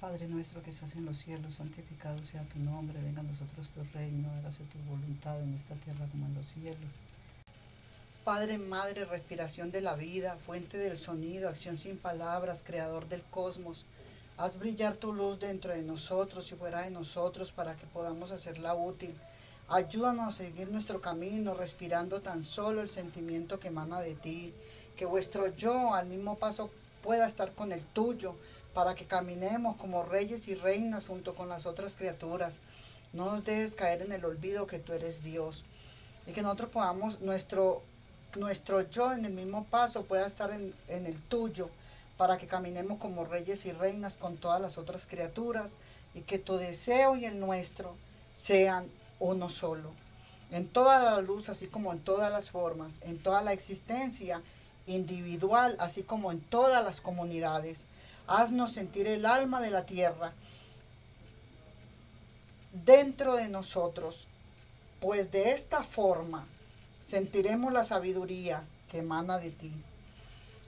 Padre nuestro que estás en los cielos, santificado sea tu nombre, venga a nosotros tu reino, hágase tu voluntad en esta tierra como en los cielos. Padre, Madre, respiración de la vida, fuente del sonido, acción sin palabras, creador del cosmos, haz brillar tu luz dentro de nosotros y fuera de nosotros para que podamos hacerla útil. Ayúdanos a seguir nuestro camino, respirando tan solo el sentimiento que emana de ti, que vuestro yo al mismo paso pueda estar con el tuyo, para que caminemos como reyes y reinas junto con las otras criaturas. No nos dejes caer en el olvido que tú eres Dios y que nosotros podamos, nuestro yo en el mismo paso pueda estar en el tuyo, para que caminemos como reyes y reinas con todas las otras criaturas y que tu deseo y el nuestro sean uno solo. En toda la luz, así como en todas las formas, en toda la existencia individual, así como en todas las comunidades. Haznos sentir el alma de la tierra dentro de nosotros, pues de esta forma sentiremos la sabiduría que emana de ti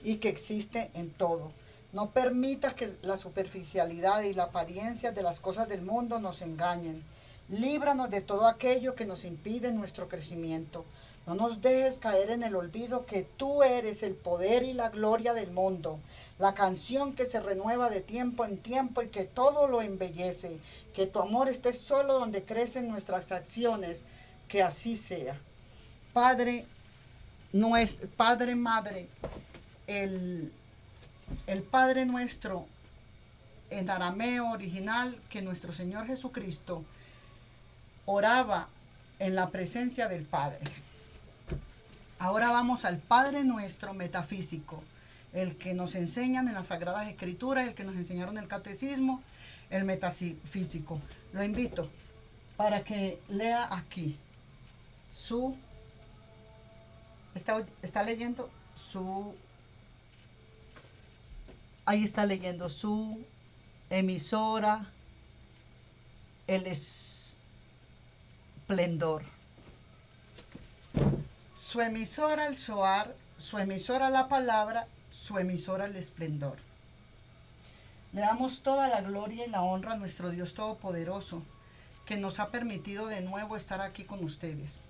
y que existe en todo. No permitas que la superficialidad y la apariencia de las cosas del mundo nos engañen. Líbranos de todo aquello que nos impide nuestro crecimiento. No nos dejes caer en el olvido que tú eres el poder y la gloria del mundo, la canción que se renueva de tiempo en tiempo y que todo lo embellece. Que tu amor esté solo donde crecen nuestras acciones, que así sea. Padre, Padre, Madre, el, el Padre nuestro en arameo original que nuestro Señor Jesucristo oraba en la presencia del Padre. Ahora vamos al Padre nuestro metafísico, el que nos enseñan en las Sagradas Escrituras, el que nos enseñaron en el Catecismo, el metafísico. Lo invito para que lea aquí su, está leyendo su, ahí está leyendo su emisora, el esplendor. Su emisora el Zohar, su emisora la palabra, su emisora el esplendor. Le damos toda la gloria y la honra a nuestro Dios Todopoderoso, que nos ha permitido de nuevo estar aquí con ustedes,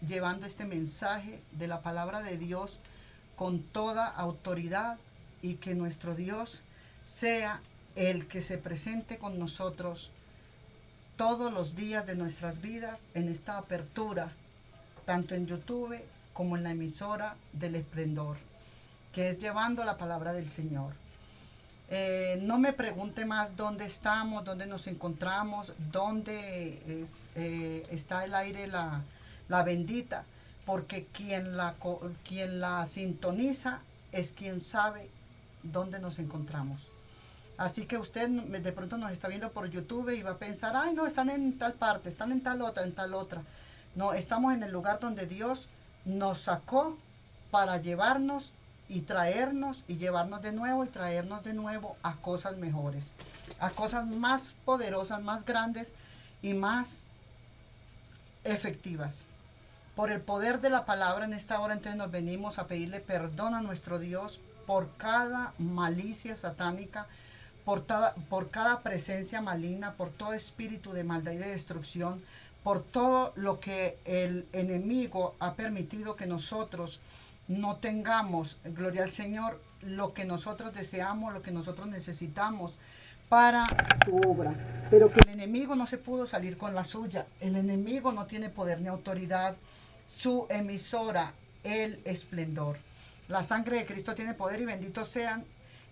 llevando este mensaje de la palabra de Dios con toda autoridad, y que nuestro Dios sea el que se presente con nosotros todos los días de nuestras vidas en esta apertura, tanto en YouTube como en la emisora del esplendor, que es llevando la palabra del Señor. No me pregunte más dónde estamos, dónde nos encontramos, dónde está el aire la bendita, porque quien la sintoniza es quien sabe dónde nos encontramos. Así que usted de pronto nos está viendo por YouTube y va a pensar, ay no, están en tal parte, están en tal otra, en tal otra. No, estamos en el lugar donde Dios nos sacó para llevarnos y traernos y llevarnos de nuevo y traernos de nuevo a cosas mejores, a cosas más poderosas, más grandes y más efectivas. Por el poder de la palabra en esta hora, entonces nos venimos a pedirle perdón a nuestro Dios por cada malicia satánica, por cada presencia maligna, por todo espíritu de maldad y de destrucción, por todo lo que el enemigo ha permitido que nosotros no tengamos, gloria al Señor, lo que nosotros deseamos, lo que nosotros necesitamos para su obra. Pero que el enemigo no se pudo salir con la suya. El enemigo no tiene poder ni autoridad. Su emisora, el esplendor. La sangre de Cristo tiene poder, y benditos sean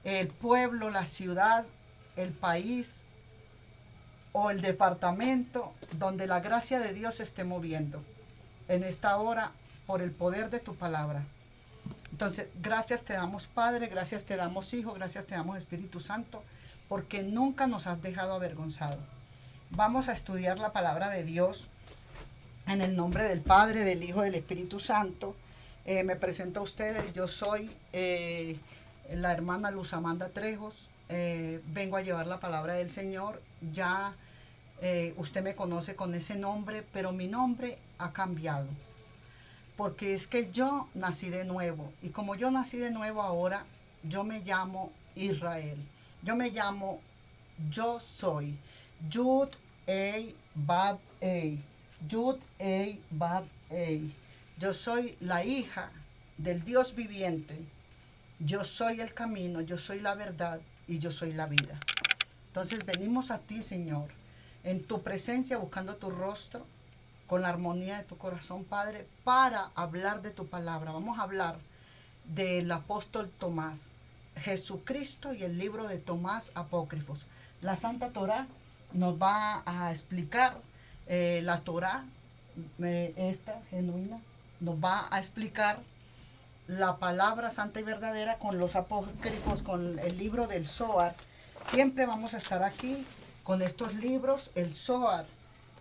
el pueblo, la ciudad, el país o el departamento donde la gracia de Dios se esté moviendo en esta hora por el poder de tu palabra. Entonces, gracias te damos, Padre, gracias te damos, Hijo, gracias te damos, Espíritu Santo, porque nunca nos has dejado avergonzado. Vamos a estudiar la palabra de Dios en el nombre del Padre, del Hijo, del Espíritu Santo. Me presento a ustedes, yo soy la hermana Luz Amanda Trejos. Vengo a llevar la palabra del Señor. Ya usted me conoce con ese nombre, pero mi nombre ha cambiado, porque es que yo nací de nuevo, y como yo nací de nuevo ahora, yo me llamo Israel, yo me llamo yo soy. Yud, Ei, Bab, Ei. Yud, Ei, Bab, Ei. Yo soy la hija del Dios viviente. Yo soy el camino, yo soy la verdad y yo soy la vida. Entonces venimos a ti, Señor, en tu presencia, buscando tu rostro, con la armonía de tu corazón, Padre, para hablar de tu palabra. Vamos a hablar del apóstol Tomás, Jesucristo y el libro de Tomás Apócrifos. La Santa Torá nos va a explicar la Torá, esta genuina, nos va a explicar la palabra santa y verdadera con los apócrifos, con el libro del Zohar. Siempre vamos a estar aquí con estos libros, el Zohar,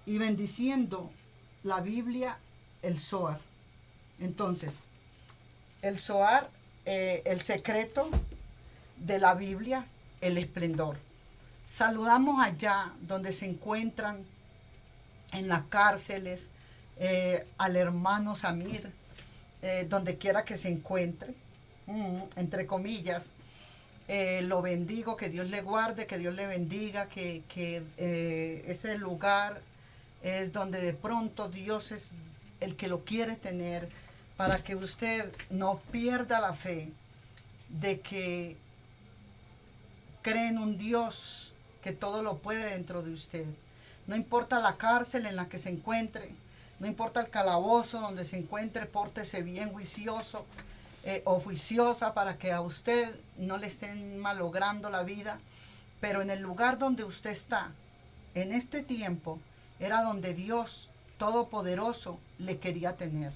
y bendiciendo la Biblia, el Zohar. Entonces, el Zohar, el secreto de la Biblia, el esplendor. Saludamos allá donde se encuentran en las cárceles al hermano Samir, donde quiera que se encuentre, entre comillas. Lo bendigo, que Dios le guarde, que Dios le bendiga, que ese lugar es donde de pronto Dios es el que lo quiere tener, para que usted no pierda la fe de que cree en un Dios que todo lo puede dentro de usted. No importa la cárcel en la que se encuentre, no importa el calabozo donde se encuentre, pórtese bien juicioso o juiciosa para que a usted no le estén malogrando la vida. Pero en el lugar donde usted está, en este tiempo, era donde Dios Todopoderoso le quería tener.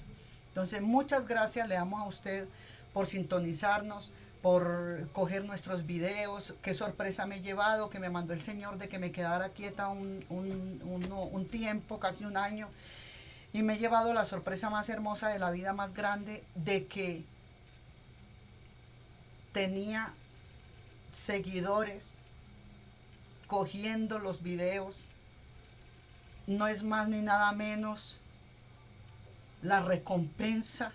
Entonces, muchas gracias le damos a usted por sintonizarnos, por coger nuestros videos. Qué sorpresa me he llevado, que me mandó el Señor de que me quedara quieta un tiempo, casi un año. Y me he llevado la sorpresa más hermosa de la vida, más grande, de que tenía seguidores cogiendo los videos. No es más ni nada menos la recompensa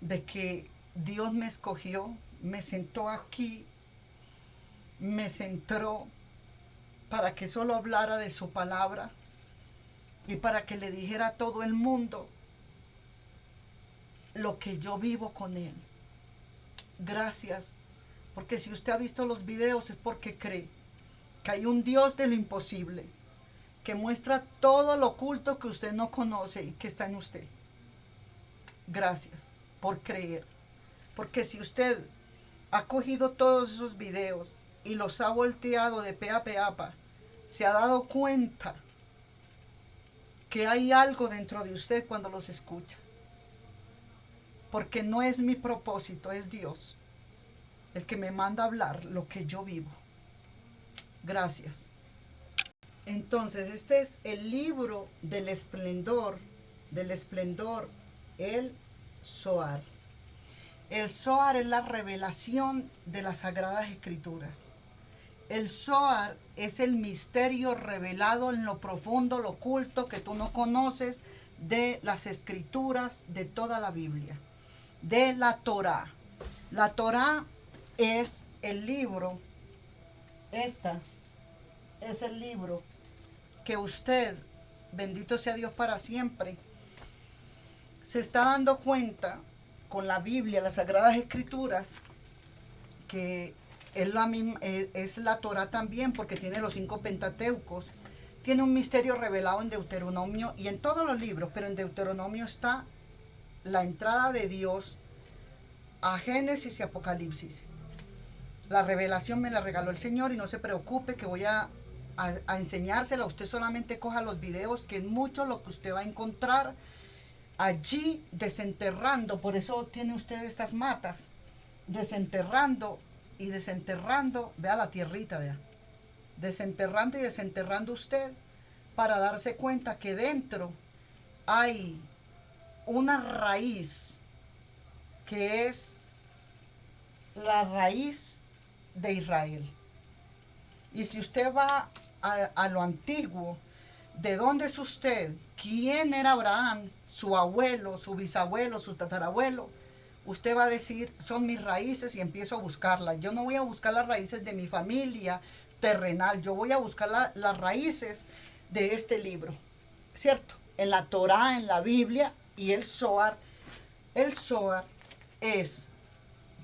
de que Dios me escogió, me sentó aquí, me centró para que solo hablara de su palabra y para que le dijera a todo el mundo lo que yo vivo con Él. Gracias, porque si usted ha visto los videos es porque cree que hay un Dios de lo imposible, que muestra todo lo oculto que usted no conoce y que está en usted. Gracias por creer, porque si usted ha cogido todos esos videos y los ha volteado de pe a peapa, se ha dado cuenta que hay algo dentro de usted cuando los escucha. Porque no es mi propósito, es Dios el que me manda a hablar lo que yo vivo. Gracias. Entonces, este es el libro del esplendor, el Zohar. El Zohar es la revelación de las Sagradas Escrituras. El Zohar es el misterio revelado en lo profundo, lo oculto, que tú no conoces, de las escrituras de toda la Biblia, de la Torá. La Torá es el libro, esta es el libro que usted, bendito sea Dios para siempre, se está dando cuenta con la Biblia, las Sagradas Escrituras, que es la misma, es la Torá también, porque tiene los 5 Pentateucos, tiene un misterio revelado en Deuteronomio y en todos los libros, pero en Deuteronomio está la entrada de Dios a Génesis y Apocalipsis. La revelación me la regaló el Señor y no se preocupe que voy a enseñársela. Usted solamente coja los videos, que es mucho lo que usted va a encontrar allí desenterrando. Por eso tiene usted estas matas, desenterrando y desenterrando. Vea la tierrita, vea. Desenterrando y desenterrando usted para darse cuenta que dentro hay una raíz que es la raíz de Israel. Y si usted va a lo antiguo, ¿de dónde es usted? ¿Quién era Abraham? Su abuelo, su bisabuelo, su tatarabuelo. Usted va a decir, son mis raíces, y empiezo a buscarlas. Yo no voy a buscar las raíces de mi familia, terrenal. Yo voy a buscar las raíces de este libro, ¿cierto? En la Torá, en la Biblia y el Zohar. El Zohar es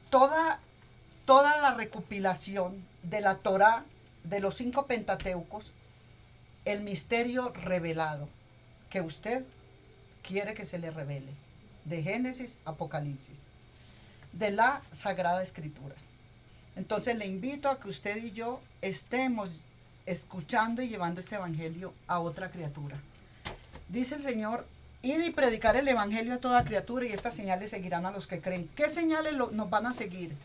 toda la recopilación de la Torá, de los 5 Pentateucos, el misterio revelado que usted quiere que se le revele, de Génesis, Apocalipsis, de la Sagrada Escritura. Entonces le invito a que usted y yo estemos escuchando y llevando este evangelio a otra criatura. Dice el Señor: id y predicar el evangelio a toda criatura, y estas señales seguirán a los que creen. ¿Qué señales nos van a seguir?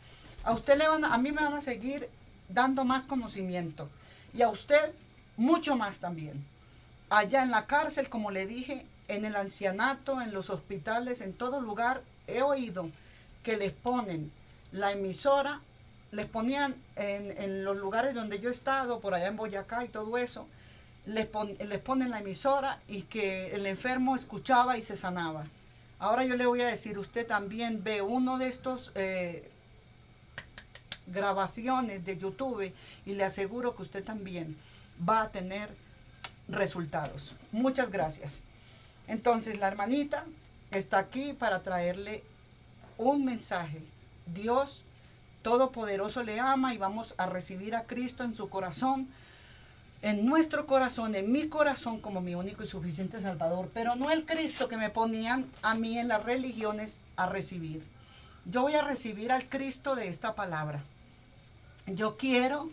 A mí me van a seguir dando más conocimiento, y a usted mucho más también. Allá en la cárcel, como le dije, en el ancianato, en los hospitales, en todo lugar, he oído que les ponen la emisora, les ponían en los lugares donde yo he estado, por allá en Boyacá y todo eso, les ponen la emisora, y que el enfermo escuchaba y se sanaba. Ahora yo le voy a decir, usted también ve uno de estos grabaciones de YouTube, y le aseguro que usted también va a tener resultados. Muchas gracias. Entonces la hermanita está aquí para traerle un mensaje. Dios Todopoderoso le ama, y vamos a recibir a Cristo en su corazón, en nuestro corazón, en mi corazón, como mi único y suficiente Salvador, pero no el Cristo que me ponían a mí en las religiones a recibir. Yo voy a recibir al Cristo de esta palabra. Yo quiero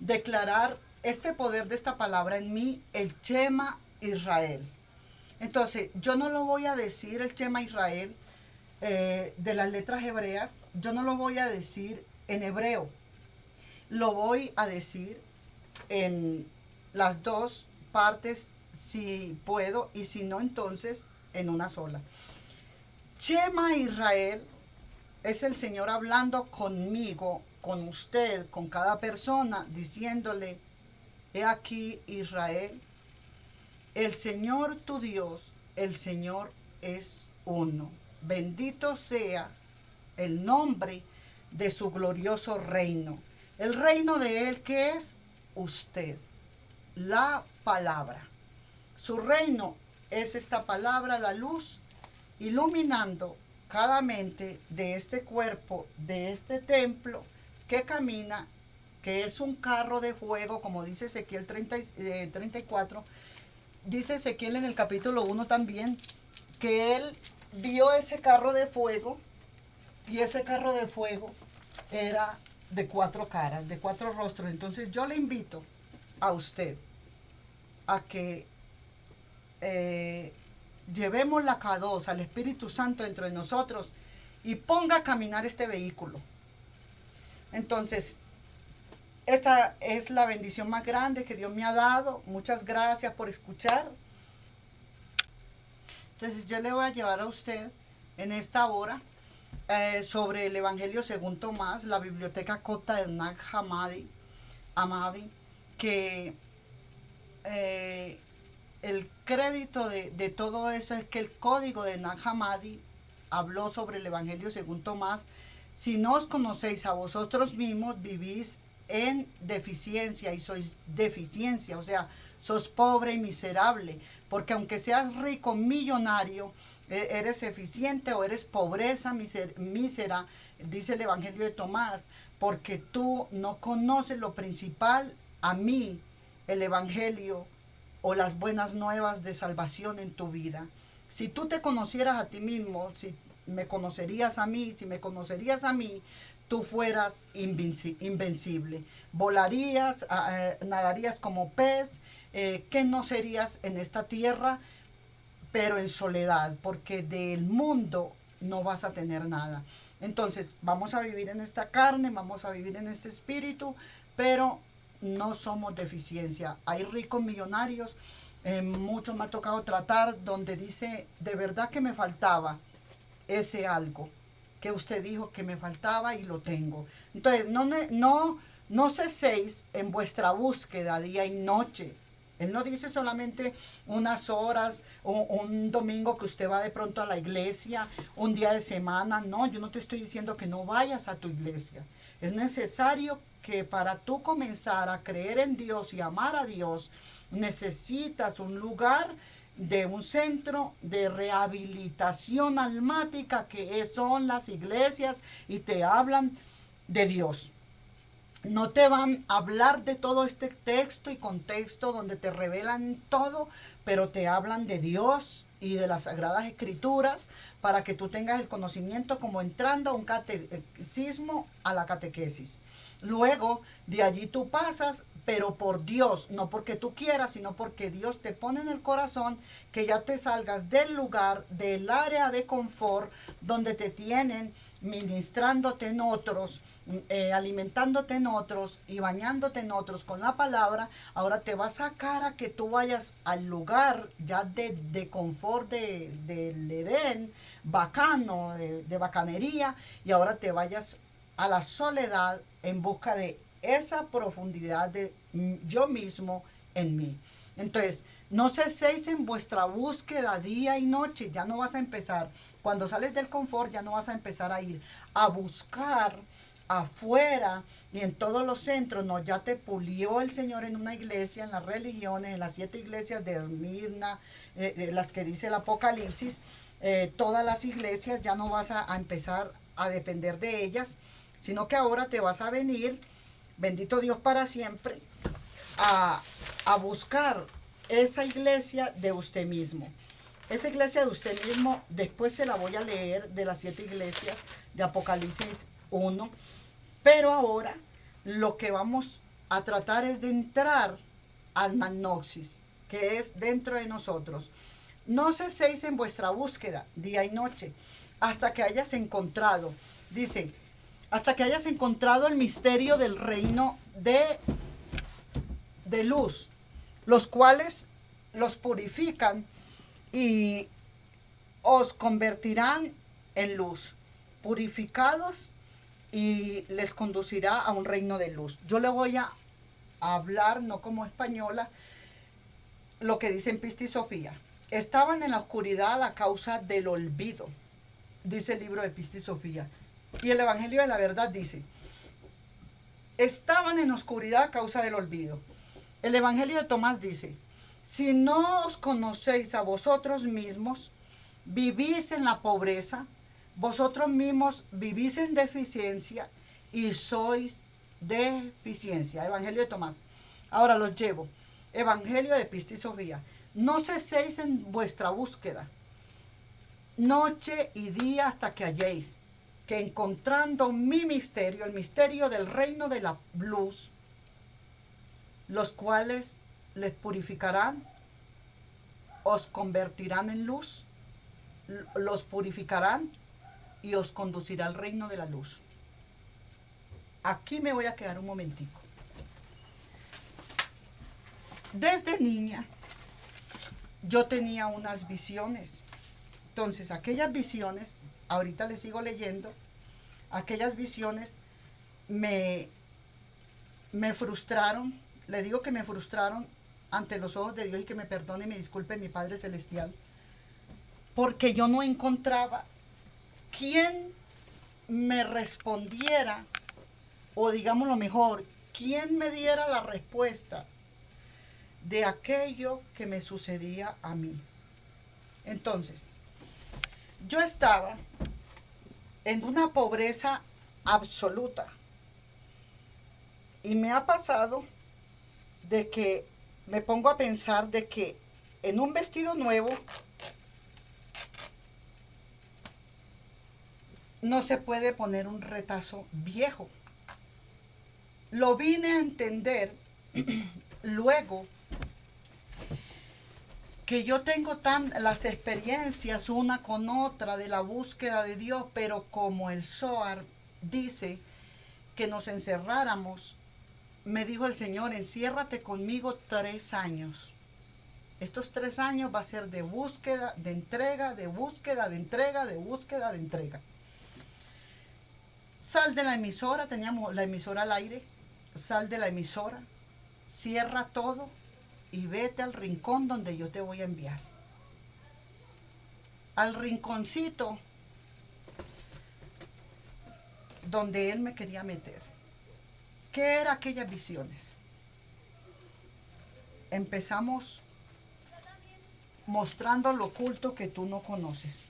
declarar este poder de esta palabra en mí, el Shema Israel. Entonces, yo no lo voy a decir el Shema Israel de las letras hebreas, yo no lo voy a decir en hebreo, lo voy a decir en las dos partes si puedo, y si no, entonces en una sola. Shema Israel es el Señor hablando conmigo, con usted, con cada persona, diciéndole: he aquí, Israel, el Señor tu Dios, el Señor es uno. Bendito sea el nombre de su glorioso reino. El reino de Él, que es usted, la palabra. Su reino es esta palabra, la luz, iluminando cada mente de este cuerpo, de este templo que camina, que es un carro de fuego, como dice Ezequiel 34. Dice Ezequiel en el capítulo 1 también, que él vio ese carro de fuego, y ese carro de fuego era de 4 caras, de 4 rostros. Entonces yo le invito a usted a que llevemos la K2 al Espíritu Santo dentro de nosotros, y ponga a caminar este vehículo. Entonces, esta es la bendición más grande que Dios me ha dado. Muchas gracias por escuchar. Entonces yo le voy a llevar a usted en esta hora sobre el Evangelio según Tomás, la biblioteca copta de Nag Hammadi, que el crédito de todo eso es que el código de Nag Hammadi habló sobre el Evangelio según Tomás. Si no os conocéis a vosotros mismos, vivís en deficiencia, y sois deficiencia, o sea, sos pobre y miserable, porque aunque seas rico, millonario, eres eficiente o eres pobreza mísera, dice el Evangelio de Tomás, porque tú no conoces lo principal, a mí, el Evangelio o las buenas nuevas de salvación en tu vida. Si tú te conocieras a ti mismo, si me conocerías a mí, tú fueras invencible. Volarías, nadarías como pez, que no serías en esta tierra, pero en soledad, porque del mundo no vas a tener nada. Entonces, vamos a vivir en esta carne, vamos a vivir en este espíritu, pero no somos deficiencia. Hay ricos millonarios, mucho me ha tocado tratar, donde dice, de verdad que me faltaba ese algo que usted dijo que me faltaba, y lo tengo. Entonces, no ceséis en vuestra búsqueda día y noche Él no dice solamente unas horas, un domingo que usted va de pronto a la iglesia, un día de semana. No, yo no te estoy diciendo que no vayas a tu iglesia. Es necesario que para tú comenzar a creer en Dios y amar a Dios, necesitas un lugar de un centro de rehabilitación almática que son las iglesias y te hablan de Dios. No te van a hablar de todo este texto y contexto donde te revelan todo, pero te hablan de Dios y de las Sagradas Escrituras para que tú tengas el conocimiento como entrando a un catecismo, a la catequesis. Luego, de allí tú pasas, pero por Dios, no porque tú quieras, sino porque Dios te pone en el corazón que ya te salgas del lugar, del área de confort, donde te tienen ministrándote en otros, alimentándote en otros y bañándote en otros con la palabra. Ahora te va a sacar a que tú vayas al lugar ya de confort del Edén, bacano, de bacanería, y ahora te vayas a la soledad en busca de esa profundidad de yo mismo en mí. Entonces, no ceséis en vuestra búsqueda día y noche. Ya no vas a empezar, cuando sales del confort, ya no vas a empezar a ir a buscar afuera y en todos los centros. No, ya te pulió el Señor en una iglesia, en las religiones, en las 7 iglesias de Mirna, las que dice el Apocalipsis. Todas las iglesias, ya no vas a empezar a depender de ellas, sino que ahora te vas a venir, bendito Dios para siempre, a buscar esa iglesia de usted mismo. Esa iglesia de usted mismo, después se la voy a leer, de las 7 iglesias de Apocalipsis 1. Pero ahora lo que vamos a tratar es de entrar al Magnoxis, que es dentro de nosotros. No ceséis en vuestra búsqueda día y noche, hasta que hayas encontrado, dice, hasta que hayas encontrado el misterio del reino de luz, los cuales los purifican y os convertirán en luz, purificados, y les conducirá a un reino de luz. Yo le voy a hablar, no como española, lo que dice en Pista y Sofía. Estaban en la oscuridad a causa del olvido, dice el libro de Pista y Sofía. Y el Evangelio de la Verdad dice, estaban en oscuridad a causa del olvido. El Evangelio de Tomás dice, si no os conocéis a vosotros mismos, vivís en la pobreza, vosotros mismos vivís en deficiencia y sois deficiencia. Evangelio de Tomás. Ahora los llevo. Evangelio de Pista y Sofía. No ceséis en vuestra búsqueda, noche y día hasta que halléis, que encontrando mi misterio, el misterio del reino de la luz, los cuales les purificarán, os convertirán en luz, los purificarán y os conducirá al reino de la luz. Aquí me voy a quedar un momentico. Desde niña yo tenía unas visiones. Entonces aquellas visiones, ahorita les sigo leyendo, aquellas visiones me frustraron. Le digo que me frustraron ante los ojos de Dios, y que me perdone y me disculpe mi Padre Celestial, porque yo no encontraba quién me respondiera, o digamos lo mejor, quién me diera la respuesta de aquello que me sucedía a mí. Entonces, yo estaba en una pobreza absoluta, y me ha pasado de que me pongo a pensar de que en un vestido nuevo no se puede poner un retazo viejo. Lo vine a entender luego que yo tengo las experiencias una con otra de la búsqueda de Dios, pero como el Zohar dice que nos encerráramos, me dijo el Señor, enciérrate conmigo 3 años. Estos 3 años va a ser de búsqueda, de entrega, de búsqueda, de entrega, de búsqueda, de entrega. Sal de la emisora, teníamos la emisora al aire, sal de la emisora, cierra todo y vete al rincón donde yo te voy a enviar. Al rinconcito donde Él me quería meter. ¿Qué eran aquellas visiones? Empezamos mostrando lo oculto que tú no conoces.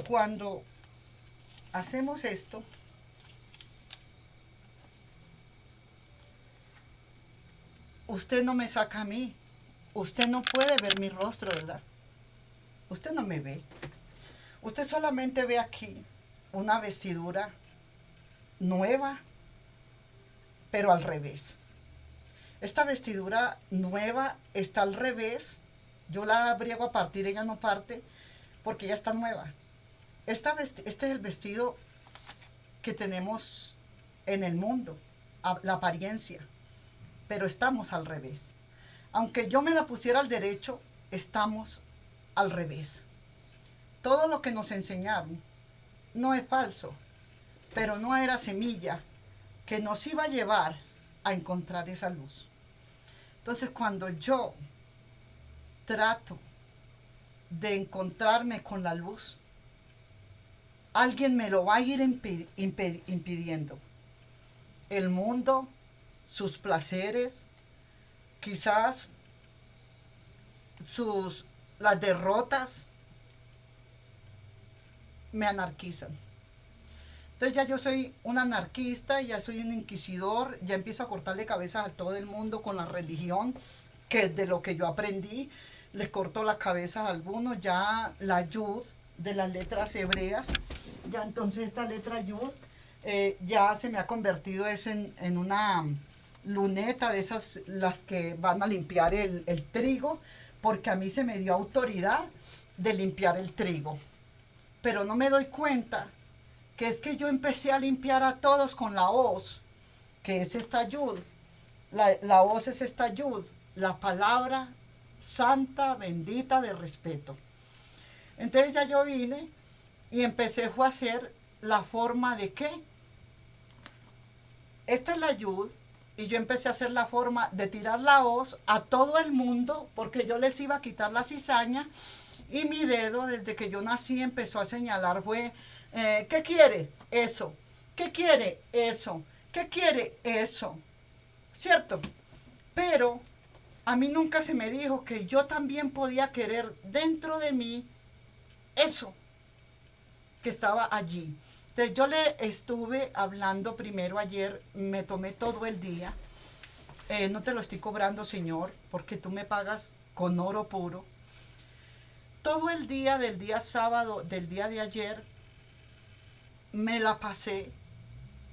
Cuando hacemos esto, usted no me saca a mí. Usted no puede ver mi rostro, ¿verdad? Usted no me ve. Usted solamente ve aquí una vestidura nueva, pero al revés. Esta vestidura nueva está al revés. Yo la briego a partir, ella no parte, porque ya está nueva. Este es el vestido que tenemos en el mundo, la apariencia, pero estamos al revés. Aunque yo me la pusiera al derecho, estamos al revés. Todo lo que nos enseñaron no es falso, pero no era semilla que nos iba a llevar a encontrar esa luz. Entonces, cuando yo trato de encontrarme con la luz, alguien me lo va a ir impidiendo. El mundo, sus placeres, quizás las derrotas me anarquizan. Entonces ya yo soy un anarquista, ya soy un inquisidor, ya empiezo a cortarle cabezas a todo el mundo con la religión, que es de lo que yo aprendí. Les corto las cabezas a algunos, ya la yud de las letras hebreas, ya entonces esta letra yud ya se me ha convertido en una luneta de esas, las que van a limpiar el trigo, porque a mí se me dio autoridad de limpiar el trigo. Pero no me doy cuenta que es que yo empecé a limpiar a todos con la hoz, que es esta yud. La hoz es esta yud, la palabra santa, bendita, de respeto. Entonces ya yo vine y empecé a hacer la forma de qué. Esta es la yud, y yo empecé a hacer la forma de tirar la hoz a todo el mundo, porque yo les iba a quitar la cizaña, y mi dedo, desde que yo nací, empezó a señalar, fue, ¿qué quiere? Eso. ¿Qué quiere? Eso. ¿Qué quiere? Eso. ¿Cierto? Pero a mí nunca se me dijo que yo también podía querer dentro de mí eso que estaba allí. Entonces yo le estuve hablando primero ayer, me tomé todo el día. No te lo estoy cobrando, Señor, porque tú me pagas con oro puro. Todo el día del día sábado, del día de ayer, me la pasé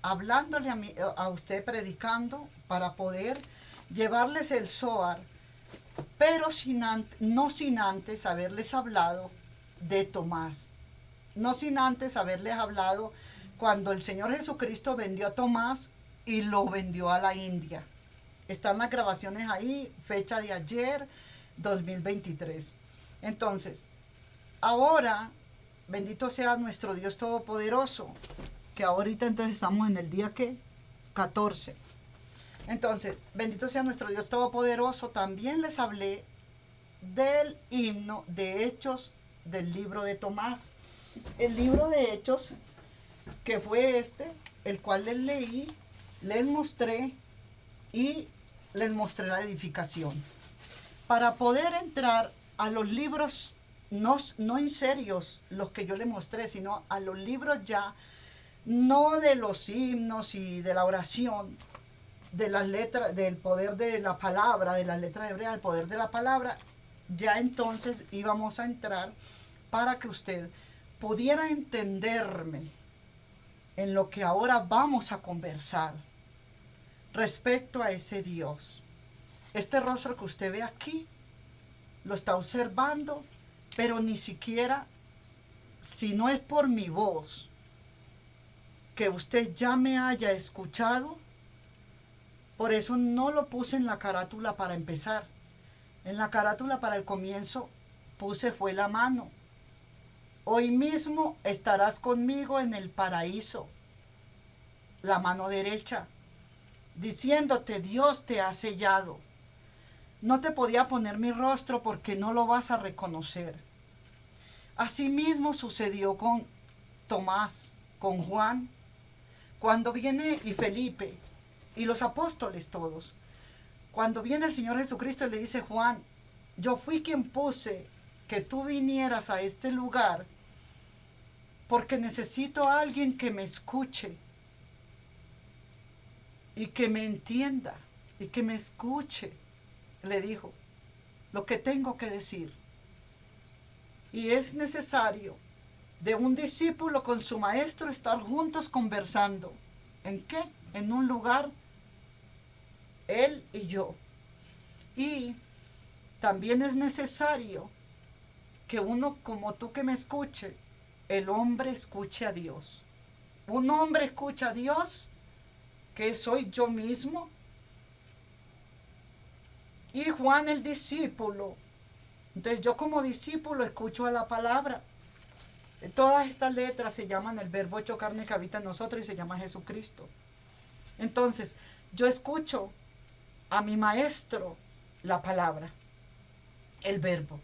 hablándole a usted, predicando, para poder llevarles el Zohar, pero no sin antes haberles hablado de Tomás. No sin antes haberles hablado cuando el Señor Jesucristo vendió a Tomás y lo vendió a la India. Están las grabaciones ahí, fecha de ayer, 2023. Entonces, ahora, bendito sea nuestro Dios Todopoderoso, que ahorita entonces estamos en el día ¿qué? 14. Entonces, bendito sea nuestro Dios Todopoderoso. También les hablé del himno de Hechos del libro de Tomás. El libro de Hechos, que fue el cual les leí, les mostré y les mostré la edificación. Para poder entrar a los libros, no en serios los que yo les mostré, sino a los libros ya, no de los himnos y de la oración, de las letras, del poder de la palabra, de las letras hebreas, el poder de la palabra, ya entonces íbamos a entrar para que usted pudiera entenderme en lo que ahora vamos a conversar respecto a ese Dios. Este rostro que usted ve aquí, lo está observando, pero ni siquiera, si no es por mi voz, que usted ya me haya escuchado. Por eso no lo puse en la carátula para empezar. En la carátula para el comienzo puse fue la mano. Hoy mismo estarás conmigo en el paraíso. la mano derecha, diciéndote, Dios te ha sellado. No te podía poner mi rostro porque no lo vas a reconocer. Asimismo sucedió con Tomás, con Juan, cuando viene y Felipe y los apóstoles todos. Cuando viene el Señor Jesucristo y le dice, Juan, yo fui quien puse que tú vinieras a este lugar porque necesito a alguien que me escuche y que me entienda y que me escuche, le dijo, lo que tengo que decir. Y es necesario de un discípulo con su maestro estar juntos conversando. ¿En qué? En un lugar, él y yo. Y también es necesario que uno como tú que me escuche, el hombre escuche a Dios. Un hombre escucha a Dios, que soy yo mismo, y Juan el discípulo. Entonces yo como discípulo escucho a la palabra. Todas estas letras se llaman el verbo hecho carne que habita en nosotros y se llama Jesucristo. Entonces yo escucho a mi maestro la palabra, el verbo.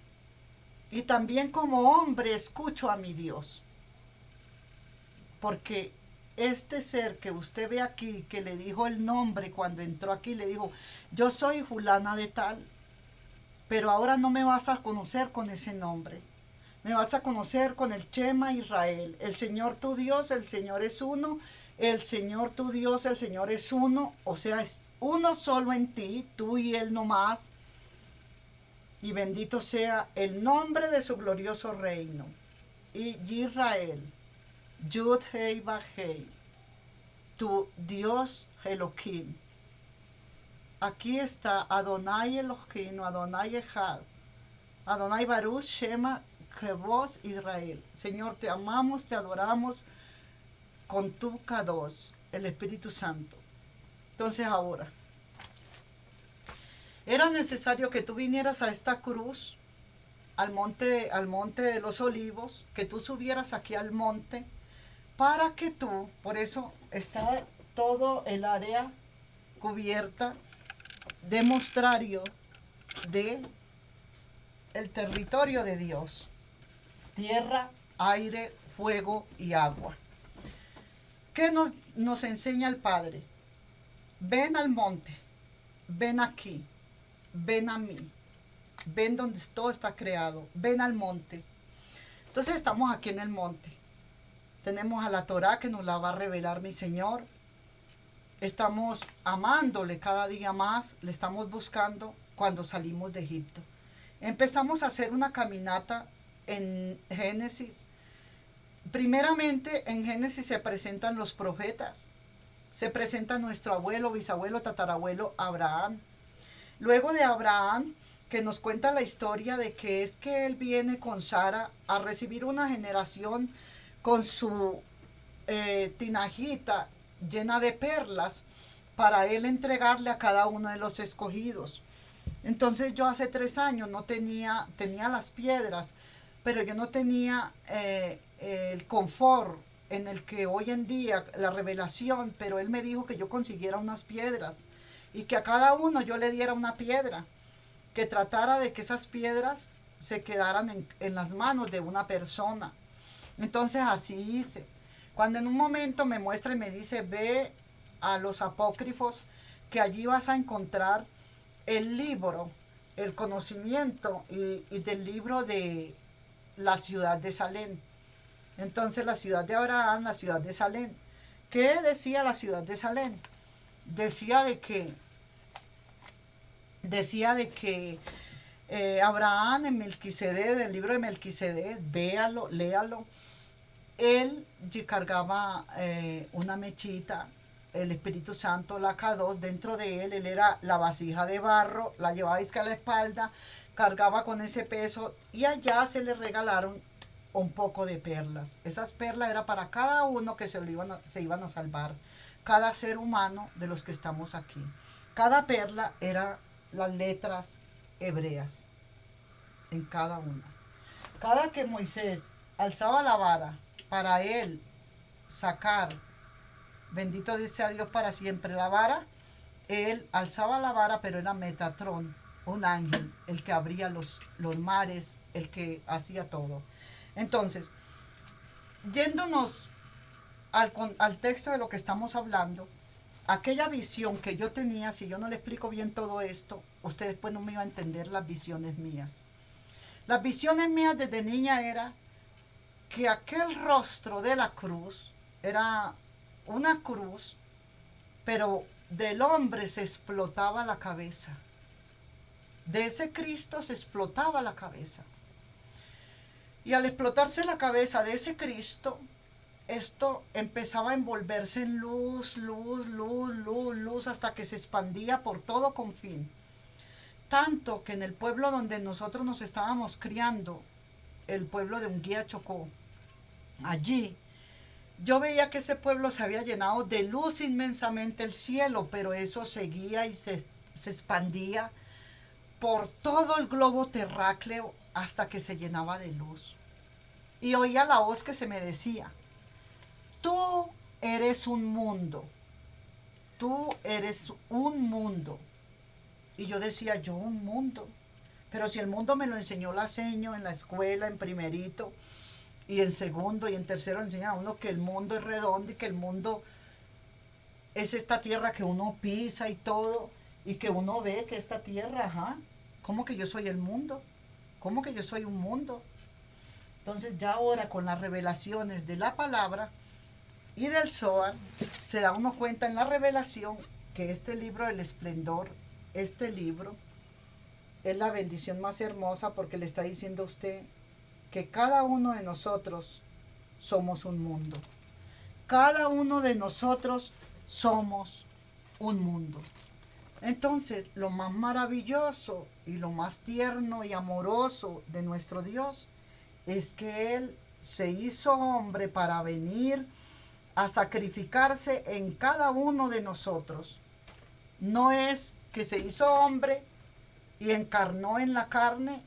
Y también como hombre escucho a mi Dios. Porque este ser que usted ve aquí, que le dijo el nombre cuando entró aquí, le dijo, yo soy fulana de tal, pero ahora no me vas a conocer con ese nombre. Me vas a conocer con el Shema Israel. El Señor tu Dios, el Señor es uno. El Señor tu Dios, el Señor es uno. O sea, es uno solo en ti, tú y Él no más. Y bendito sea el nombre de su glorioso reino. Y Israel, Yud Hei Vahei, tu Dios Elohim. Aquí está Adonai Elohim, Adonai Echad, Adonai Baruch Shema Kevos Israel. Señor, te amamos, te adoramos con tu Kadosh, el Espíritu Santo. Entonces ahora, era necesario que tú vinieras a esta cruz, al monte de los olivos, que tú subieras aquí al monte, para que tú, por eso está todo el área cubierta de mostrario de el territorio de Dios. Tierra, aire, fuego y agua. ¿Qué nos enseña el Padre? Ven al monte, ven aquí, ven a mí, ven donde todo está creado, ven al monte. Entonces estamos aquí en el monte. Tenemos a la Torá que nos la va a revelar mi Señor. Estamos amándole cada día más, le estamos buscando cuando salimos de Egipto. Empezamos a hacer una caminata en Génesis. Primeramente en Génesis se presentan los profetas. Se presenta nuestro abuelo, bisabuelo, tatarabuelo Abraham. Luego de Abraham, que nos cuenta la historia de que es que él viene con Sara a recibir una generación con su tinajita llena de perlas para él entregarle a cada uno de los escogidos. Entonces yo hace 3 años no tenía las piedras, pero yo no tenía el confort en el que hoy en día, la revelación, pero él me dijo que yo consiguiera unas piedras y que a cada uno yo le diera una piedra, que tratara de que esas piedras se quedaran en las manos de una persona. Entonces así hice. Cuando en un momento me muestra y me dice, ve a los apócrifos, que allí vas a encontrar el libro, el conocimiento y del libro de la ciudad de Salem. Entonces la ciudad de Abraham, la ciudad de Salem. ¿Qué decía la ciudad de Salem? Decía de que Abraham en Melquisedec, del libro de Melquisedec, véalo, léalo. Él cargaba una mechita, el Espíritu Santo, la K2, dentro de él era la vasija de barro, la llevaba a la espalda, cargaba con ese peso y allá se le regalaron un poco de perlas. Esas perlas eran para cada uno que se iban a salvar, cada ser humano de los que estamos aquí. Cada perla era las letras hebreas en cada una. Cada que Moisés alzaba la vara para él sacar Bendito sea Dios para siempre. La vara, él alzaba la vara, pero era Metatrón, un ángel, el que abría los mares, el que hacía todo. Entonces, yéndonos al texto de lo que estamos hablando, aquella visión que yo tenía, si yo no le explico bien todo esto, usted después no me iba a entender las visiones mías. Las visiones mías desde niña era que aquel rostro de la cruz era una cruz, pero del hombre se explotaba la cabeza. De ese Cristo se explotaba la cabeza. Y al explotarse la cabeza de ese Cristo, esto empezaba a envolverse en luz, luz, luz, luz, luz, hasta que se expandía por todo confín. Tanto que en el pueblo donde nosotros nos estábamos criando, el pueblo de Unguía, Chocó, allí yo veía que ese pueblo se había llenado de luz inmensamente el cielo, pero eso seguía y se expandía por todo el globo terráqueo hasta que se llenaba de luz. Y oía la voz que se me decía: tú eres un mundo, tú eres un mundo. Y yo decía, yo un mundo, pero si el mundo me lo enseñó la seño en la escuela, en primerito, y en segundo y en tercero le enseñan a uno que el mundo es redondo y que el mundo es esta tierra que uno pisa y todo, y que uno ve que esta tierra, ajá, ¿cómo que yo soy el mundo? ¿Cómo que yo soy un mundo? Entonces ya ahora con las revelaciones de la palabra y del Zohar, se da uno cuenta en la revelación que este libro del esplendor, este libro, es la bendición más hermosa, porque le está diciendo a usted que cada uno de nosotros somos un mundo. Cada uno de nosotros somos un mundo. Entonces, lo más maravilloso y lo más tierno y amoroso de nuestro Dios es que Él se hizo hombre para venir a sacrificarse en cada uno de nosotros. No es que se hizo hombre y encarnó en la carne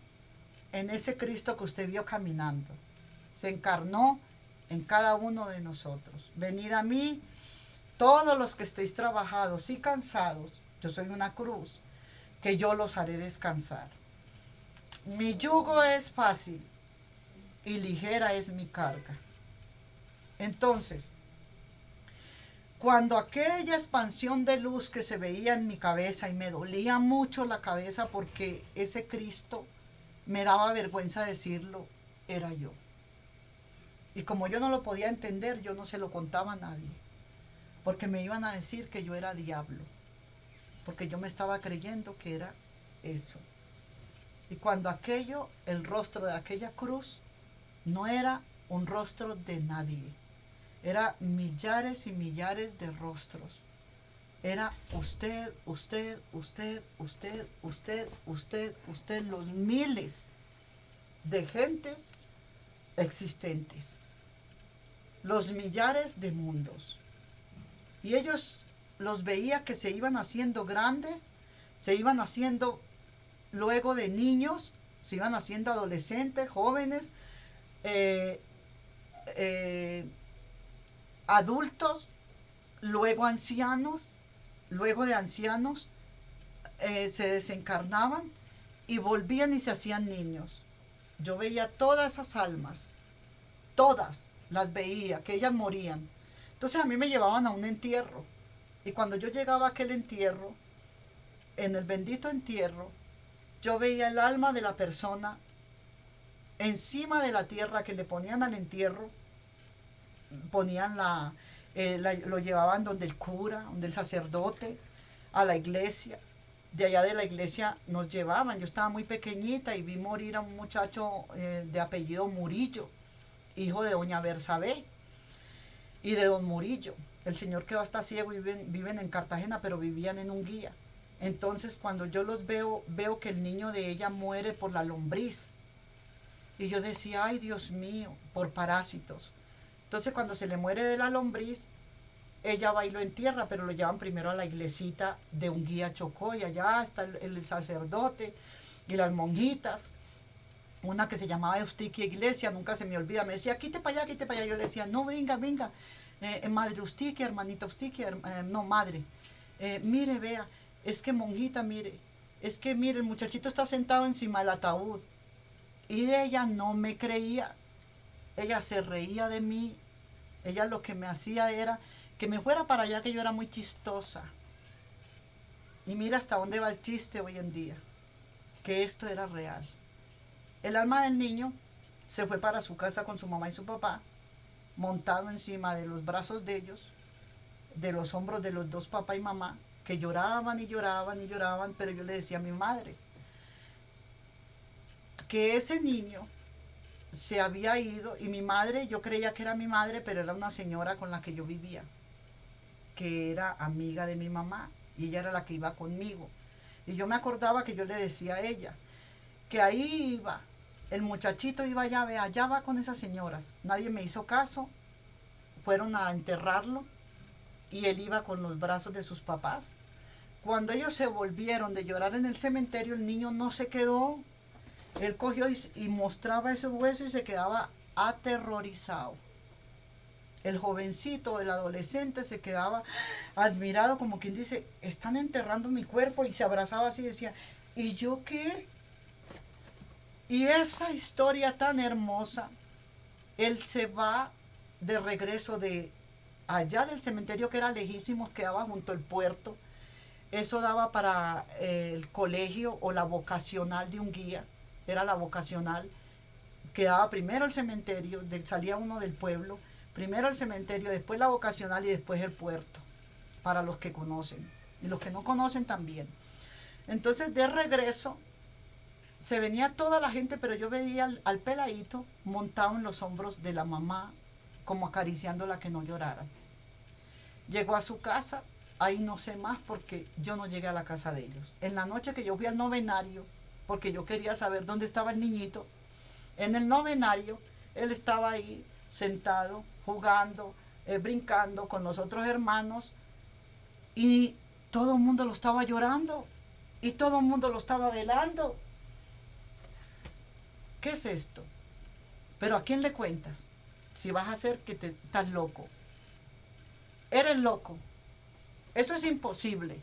en ese Cristo que usted vio caminando. Se encarnó en cada uno de nosotros. Venid a mí, todos los que estéis trabajados y cansados, yo soy una cruz, que yo los haré descansar. Mi yugo es fácil y ligera es mi carga. Entonces, cuando aquella expansión de luz que se veía en mi cabeza, y me dolía mucho la cabeza porque ese Cristo, me daba vergüenza decirlo, era yo. Y como yo no lo podía entender, yo no se lo contaba a nadie, porque me iban a decir que yo era diablo, porque yo me estaba creyendo que era eso. Y cuando aquello, el rostro de aquella cruz, no era un rostro de nadie, era millares y millares de rostros. Era usted, usted, usted, usted, usted, usted, usted, los miles de gentes existentes, los millares de mundos. Y ellos los veía que se iban haciendo grandes, se iban haciendo luego de niños, se iban haciendo adolescentes, jóvenes, adultos, luego ancianos, luego de ancianos se desencarnaban y volvían y se hacían niños. Yo veía todas esas almas, todas las veía, que ellas morían. Entonces a mí me llevaban a un entierro, y cuando yo llegaba a aquel entierro, en el bendito entierro, yo veía el alma de la persona encima de la tierra que le ponían al entierro, ponían lo llevaban donde el cura, donde el sacerdote, a la iglesia. De allá de la iglesia nos llevaban. Yo estaba muy pequeñita y vi morir a un muchacho de apellido Murillo, hijo de doña Bersabé y de don Murillo. El señor quedó hasta ciego y viven en Cartagena, pero vivían en Unguía. Entonces cuando yo los veo que el niño de ella muere por la lombriz. Y yo decía, ay Dios mío, por parásitos. Entonces cuando se le muere de la lombriz, ella va y lo entierra, pero lo llevan primero a la iglesita de Unguía, Chocó, y allá está el sacerdote y las monjitas. Una que se llamaba Eustiquia Iglesia, nunca se me olvida, me decía, quite para allá, quite para allá. Yo le decía, no, venga, venga. madre Ustiquia, hermanita Ustiquia, no, madre, mire, vea, es que monjita, mire, es que mire, el muchachito está sentado encima del ataúd. Y ella no me creía, ella se reía de mí, ella lo que me hacía era que me fuera para allá, que yo era muy chistosa. Y mira hasta dónde va el chiste hoy en día, que esto era real. El alma del niño se fue para su casa con su mamá y su papá, montado encima de los brazos de ellos, de los hombros de los dos papá y mamá, que lloraban y lloraban y lloraban, pero yo le decía a mi madre que ese niño se había ido, y mi madre, yo creía que era mi madre, pero era una señora con la que yo vivía, que era amiga de mi mamá, y ella era la que iba conmigo. Y yo me acordaba que yo le decía a ella, que ahí iba, el muchachito iba allá, ve, allá va con esas señoras. Nadie me hizo caso, fueron a enterrarlo, y él iba con los brazos de sus papás. Cuando ellos se volvieron de llorar en el cementerio, el niño no se quedó. Él cogió y mostraba ese hueso y se quedaba aterrorizado. El jovencito, el adolescente se quedaba admirado, como quien dice, están enterrando mi cuerpo, y se abrazaba así y decía, ¿y yo qué? Y esa historia tan hermosa, él se va de regreso de allá del cementerio, que era lejísimo, quedaba junto al puerto. Eso daba para el colegio o la vocacional de un guía, era la vocacional. Quedaba primero el cementerio, salía uno del pueblo, primero el cementerio, después la vocacional y después el puerto, para los que conocen, y los que no conocen también. Entonces, de regreso, se venía toda la gente, pero yo veía al peladito montado en los hombros de la mamá, como acariciándola, que no llorara. Llegó a su casa, ahí no sé más porque yo no llegué a la casa de ellos. En la noche que yo fui al novenario, porque yo quería saber dónde estaba el niñito, en el novenario él estaba ahí sentado, jugando, brincando con los otros hermanos, y todo el mundo lo estaba llorando y todo el mundo lo estaba velando. ¿Qué es esto? Pero ¿a quién le cuentas? Si vas a hacer que te estás loco. Eres loco. Eso es imposible.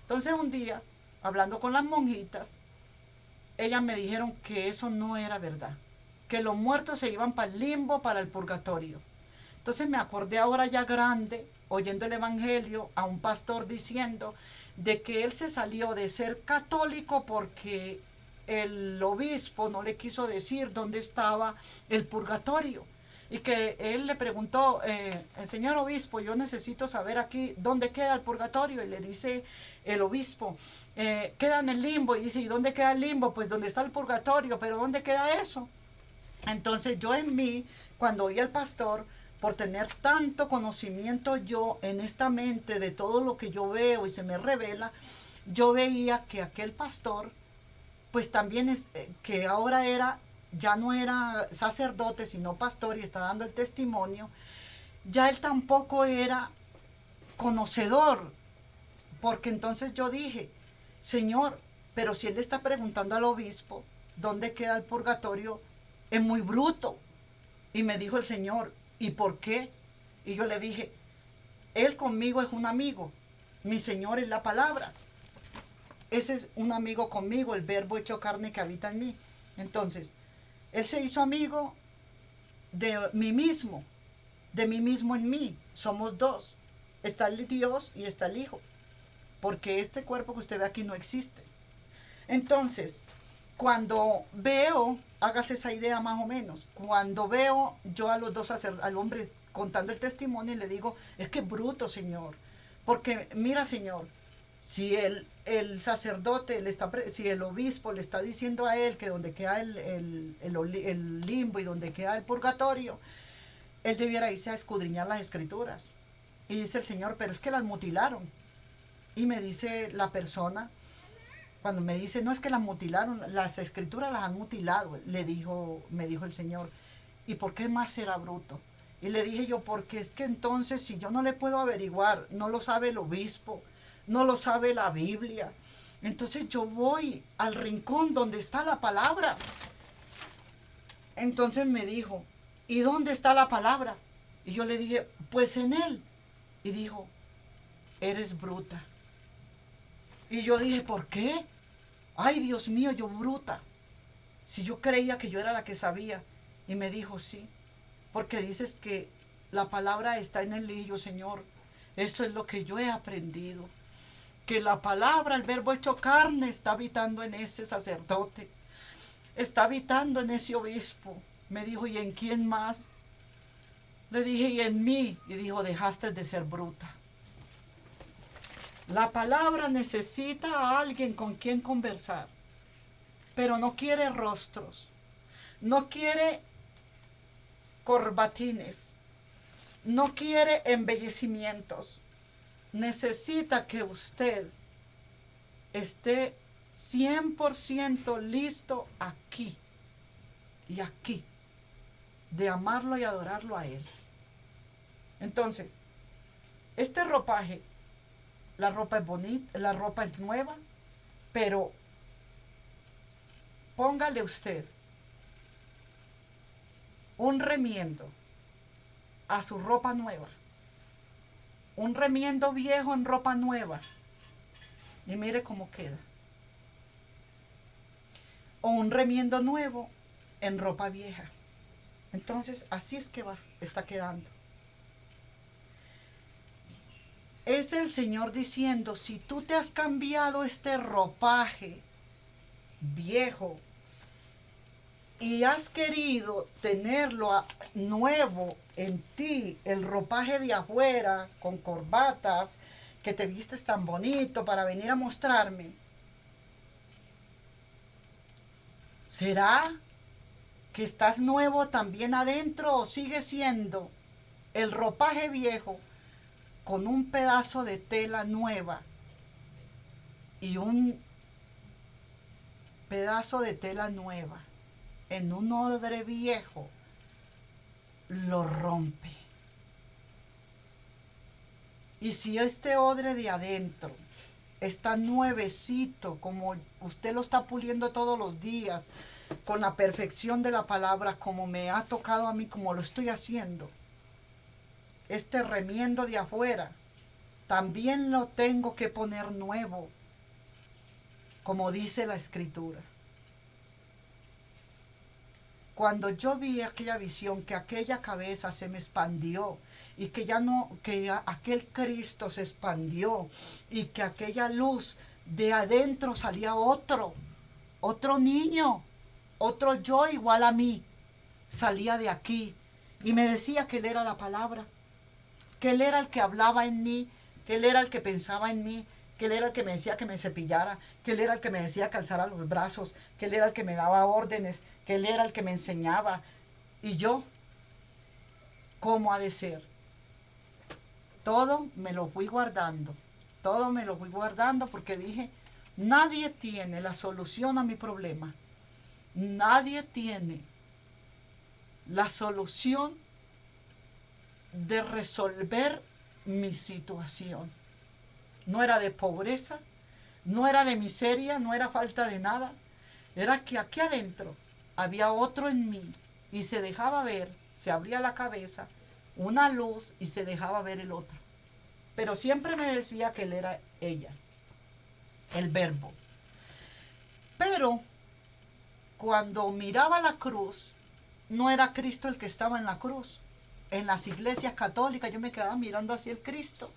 Entonces un día, hablando con las monjitas, ellas me dijeron que eso no era verdad, que los muertos se iban para el limbo, para el purgatorio. Entonces me acordé ahora ya grande, oyendo el evangelio, a un pastor diciendo de que él se salió de ser católico porque el obispo no le quiso decir dónde estaba el purgatorio. Y que él le preguntó, el señor obispo, yo necesito saber aquí dónde queda el purgatorio. Y le dice el obispo, queda en el limbo. Y dice, ¿y dónde queda el limbo? Pues donde está el purgatorio, pero ¿dónde queda eso? Entonces yo en mí, cuando oí al pastor, por tener tanto conocimiento yo en esta mente de todo lo que yo veo y se me revela, yo veía que aquel pastor, pues también es, que ahora era, ya no era sacerdote, sino pastor, y está dando el testimonio, ya él tampoco era conocedor, porque entonces yo dije, Señor, pero si él le está preguntando al obispo dónde queda el purgatorio, es muy bruto. Y me dijo el Señor, ¿y por qué? Y yo le dije, él conmigo es un amigo, mi Señor es la palabra. Ese es un amigo conmigo, el verbo hecho carne que habita en mí. Entonces, él se hizo amigo de mí mismo en mí. Somos dos. Está el Dios y está el Hijo. Porque este cuerpo que usted ve aquí no existe. Entonces, cuando veo, hágase esa idea más o menos, cuando veo yo a los dos, al hombre contando el testimonio, y le digo, es que es bruto, Señor. Porque mira, Señor, si el sacerdote, si el obispo le está diciendo a él que donde queda el limbo y donde queda el purgatorio, él debiera irse a escudriñar las escrituras. Y dice el Señor, pero es que las mutilaron. Y me dice la persona, cuando me dice, no es que las mutilaron, las escrituras las han mutilado, me dijo el Señor, ¿y por qué más será bruto? Y le dije yo, porque es que entonces si yo no le puedo averiguar, no lo sabe el obispo, no lo sabe la Biblia, entonces yo voy al rincón donde está la palabra. Entonces me dijo, ¿y dónde está la palabra? Y yo le dije, pues en él. Y dijo, eres bruta. Y yo dije, ¿por qué? Ay, Dios mío, yo bruta. Si yo creía que yo era la que sabía. Y me dijo, sí, porque dices que la palabra está en el libro, Señor. Eso es lo que yo he aprendido. Que la palabra, el verbo hecho carne, está habitando en ese sacerdote. Está habitando en ese obispo. Me dijo, ¿y en quién más? Le dije, y en mí. Y dijo, dejaste de ser bruta. La palabra necesita a alguien con quien conversar, pero no quiere rostros, no quiere corbatines, no quiere embellecimientos. Necesita que usted esté 100% listo aquí y aquí, de amarlo y adorarlo a Él. Entonces, este ropaje, la ropa es bonita, la ropa es nueva, pero póngale usted un remiendo a su ropa nueva, un remiendo viejo en ropa nueva, y mire cómo queda. O un remiendo nuevo en ropa vieja. Entonces, así es que está quedando. Es el Señor diciendo, si tú te has cambiado este ropaje viejo y has querido tenerlo nuevo en ti, el ropaje de afuera, con corbatas, que te vistes tan bonito para venir a mostrarme, ¿será que estás nuevo también adentro o sigue siendo el ropaje viejo con un pedazo de tela nueva y un pedazo de tela nueva en un odre viejo lo rompe? Y si este odre de adentro está nuevecito, como usted lo está puliendo todos los días, con la perfección de la palabra, como me ha tocado a mí, como lo estoy haciendo, este remiendo de afuera, también lo tengo que poner nuevo, como dice la Escritura. Cuando yo vi aquella visión, que aquella cabeza se me expandió y que ya no, que aquel Cristo se expandió y que aquella luz de adentro salía otro niño, otro yo igual a mí, salía de aquí y me decía que Él era la palabra, que Él era el que hablaba en mí, que Él era el que pensaba en mí, que Él era el que me decía que me cepillara, que Él era el que me decía que alzara los brazos, que Él era el que me daba órdenes, que Él era el que me enseñaba. Y yo, ¿cómo ha de ser? Todo me lo fui guardando, todo me lo fui guardando porque dije, nadie tiene la solución a mi problema, nadie tiene la solución de resolver mi situación. No era de pobreza, no era de miseria, no era falta de nada. Era que aquí adentro había otro en mí y se dejaba ver, se abría la cabeza, una luz y se dejaba ver el otro. Pero siempre me decía que Él era ella, el verbo. Pero cuando miraba la cruz, no era Cristo el que estaba en la cruz. En las iglesias católicas yo me quedaba mirando hacia el Cristo.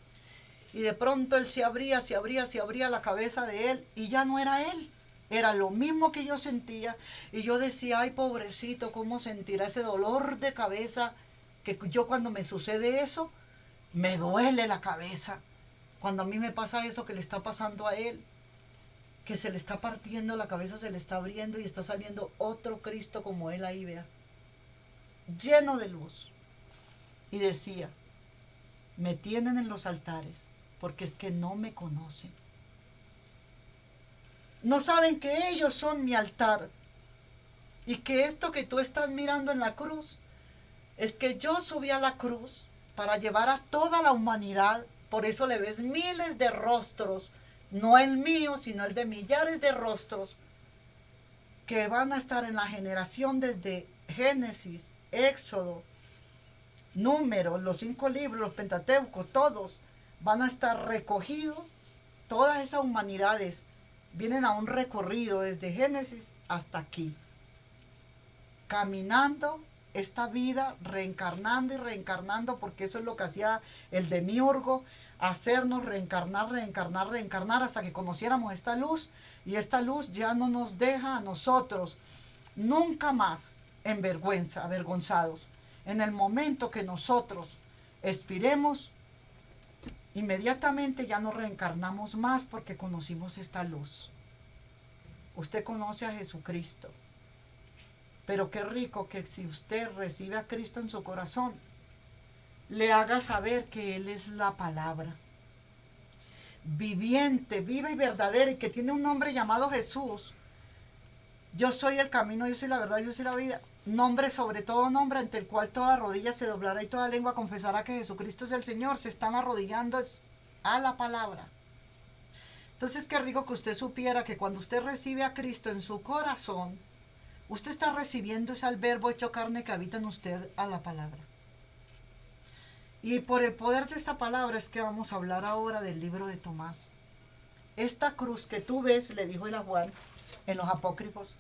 Y de pronto Él se abría la cabeza de Él y ya no era Él. Era lo mismo que yo sentía. Y yo decía, ay, pobrecito, ¿cómo sentirá ese dolor de cabeza? Que yo cuando me sucede eso, me duele la cabeza. Cuando a mí me pasa eso que le está pasando a Él, que se le está partiendo la cabeza, se le está abriendo y está saliendo otro Cristo como Él ahí, vea, lleno de luz. Y decía, me tienen en los altares porque es que no me conocen. No saben que ellos son mi altar y que esto que tú estás mirando en la cruz es que yo subí a la cruz para llevar a toda la humanidad. Por eso le ves miles de rostros, no el mío, sino el de millares de rostros que van a estar en la generación desde Génesis, Éxodo, Números, los 5 libros, los Pentateucos, todos van a estar recogidos. Todas esas humanidades vienen a un recorrido desde Génesis hasta aquí, caminando esta vida, reencarnando y reencarnando, porque eso es lo que hacía el demiurgo, hacernos reencarnar, reencarnar, reencarnar, hasta que conociéramos esta luz, y esta luz ya no nos deja a nosotros nunca más en vergüenza, avergonzados. En el momento que nosotros expiremos, inmediatamente ya no reencarnamos más, porque conocimos esta luz. Usted conoce a Jesucristo. Pero qué rico que si usted recibe a Cristo en su corazón, le haga saber que Él es la palabra viviente, viva y verdadera, y que tiene un nombre llamado Jesús. Yo soy el camino, yo soy la verdad, yo soy la vida. Nombre sobre todo nombre, ante el cual toda rodilla se doblará y toda lengua confesará que Jesucristo es el Señor. Se están arrodillando a la palabra. Entonces qué rico que usted supiera que cuando usted recibe a Cristo en su corazón, usted está recibiendo ese al verbo hecho carne que habita en usted, a la palabra. Y por el poder de esta palabra es que vamos a hablar ahora del libro de Tomás. Esta cruz que tú ves, le dijo él a Juan en los apócrifos,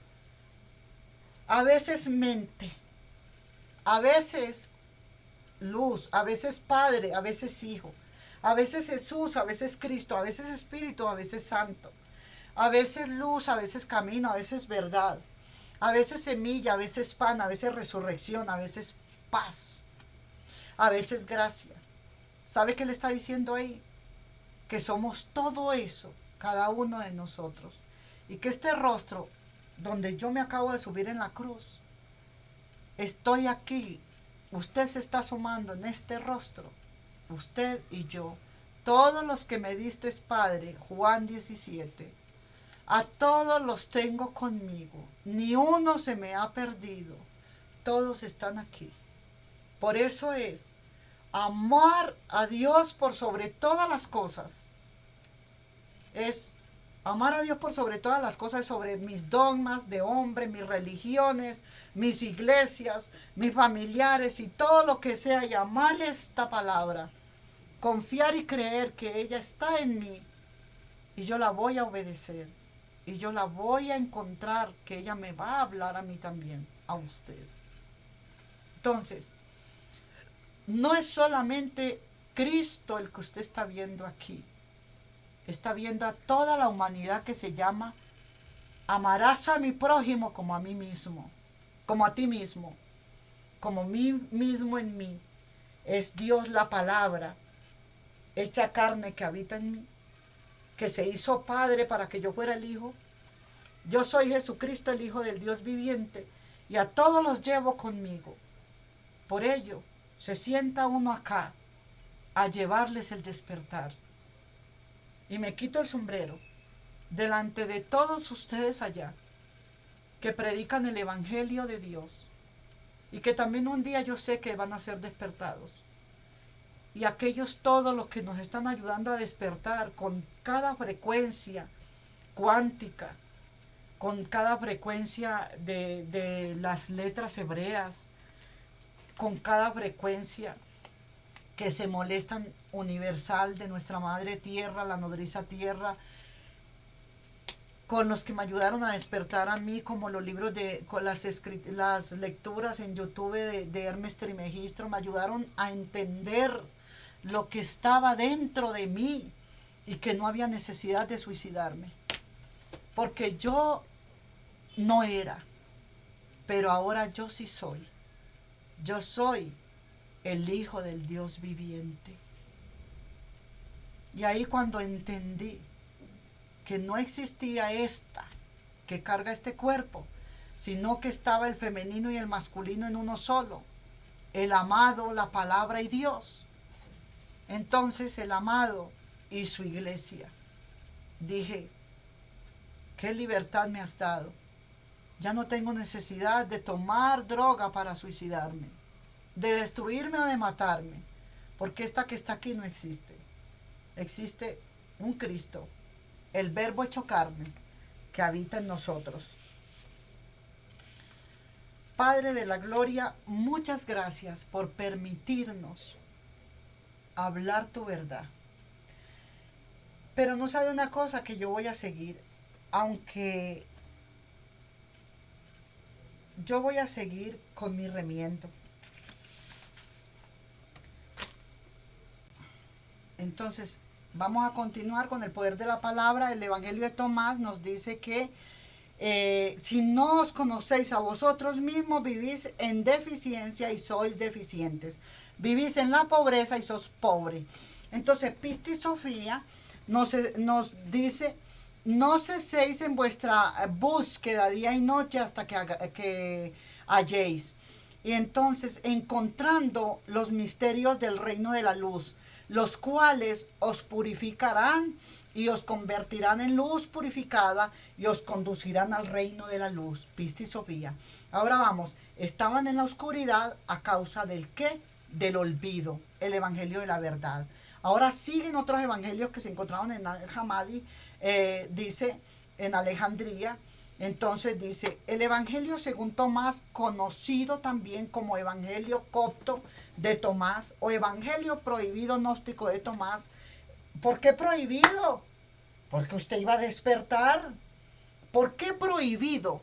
a veces mente, a veces luz, a veces Padre, a veces Hijo, a veces Jesús, a veces Cristo, a veces Espíritu, a veces Santo, a veces luz, a veces camino, a veces verdad, a veces semilla, a veces pan, a veces resurrección, a veces paz, a veces gracia. ¿Sabe qué le está diciendo ahí? Que somos todo eso, cada uno de nosotros. Y que este rostro, donde yo me acabo de subir en la cruz, estoy aquí, usted se está asomando en este rostro, usted y yo, todos los que me diste, Padre, Juan 17, a todos los tengo conmigo, ni uno se me ha perdido, todos están aquí. Por eso es amar a Dios por sobre todas las cosas. Es amar a Dios por sobre todas las cosas, sobre mis dogmas de hombre, mis religiones, mis iglesias, mis familiares y todo lo que sea, y amar esta palabra, confiar y creer que ella está en mí y yo la voy a obedecer y yo la voy a encontrar, que ella me va a hablar a mí también, a usted. Entonces, no es solamente Cristo el que usted está viendo aquí. Está viendo a toda la humanidad que se llama amarás a mi prójimo como a mí mismo, como a ti mismo, como mí mismo en mí. Es Dios la palabra, hecha carne que habita en mí, que se hizo Padre para que yo fuera el Hijo. Yo soy Jesucristo, el Hijo del Dios viviente, y a todos los llevo conmigo. Por ello, se sienta uno acá a llevarles el despertar. Y me quito el sombrero delante de todos ustedes allá, que predican el Evangelio de Dios, y que también un día yo sé que van a ser despertados. Y aquellos todos los que nos están ayudando a despertar con cada frecuencia cuántica, con cada frecuencia de las letras hebreas, con cada frecuencia que se molestan universal de nuestra madre tierra, la nodriza tierra, con los que me ayudaron a despertar a mí, como los libros con las lecturas en YouTube de Hermes Trimegistro, me ayudaron a entender lo que estaba dentro de mí y que no había necesidad de suicidarme, porque yo no era, pero ahora yo sí soy. Yo soy el Hijo del Dios viviente. Y ahí cuando entendí que no existía esta que carga este cuerpo, sino que estaba el femenino y el masculino en uno solo, el amado, la palabra y Dios. Entonces el amado y su iglesia. Dije, qué libertad me has dado. Ya no tengo necesidad de tomar droga para suicidarme, de destruirme o de matarme, porque esta que está aquí no existe. Existe un Cristo, el verbo hecho carne, que habita en nosotros. Padre de la gloria, muchas gracias por permitirnos hablar tu verdad. Pero no sabe una cosa, que yo voy a seguir, aunque yo voy a seguir con mi remiendo. Entonces, vamos a continuar con el poder de la palabra. El Evangelio de Tomás nos dice que si no os conocéis a vosotros mismos, vivís en deficiencia y sois deficientes. Vivís en la pobreza y sois pobres. Entonces, Pisti Sofía nos dice: no ceséis en vuestra búsqueda día y noche hasta que halléis. Y entonces, encontrando los misterios del reino de la luz, los cuales os purificarán y os convertirán en luz purificada y os conducirán al reino de la luz. Pisti Sofía. Ahora vamos, estaban en la oscuridad a causa del qué, del olvido, el evangelio de la verdad. Ahora siguen otros evangelios que se encontraron en Al-Hammadi, dice en Alejandría. Entonces dice, el evangelio según Tomás, conocido también como evangelio copto de Tomás o evangelio prohibido gnóstico de Tomás. ¿Por qué prohibido? Porque usted iba a despertar. ¿Por qué prohibido?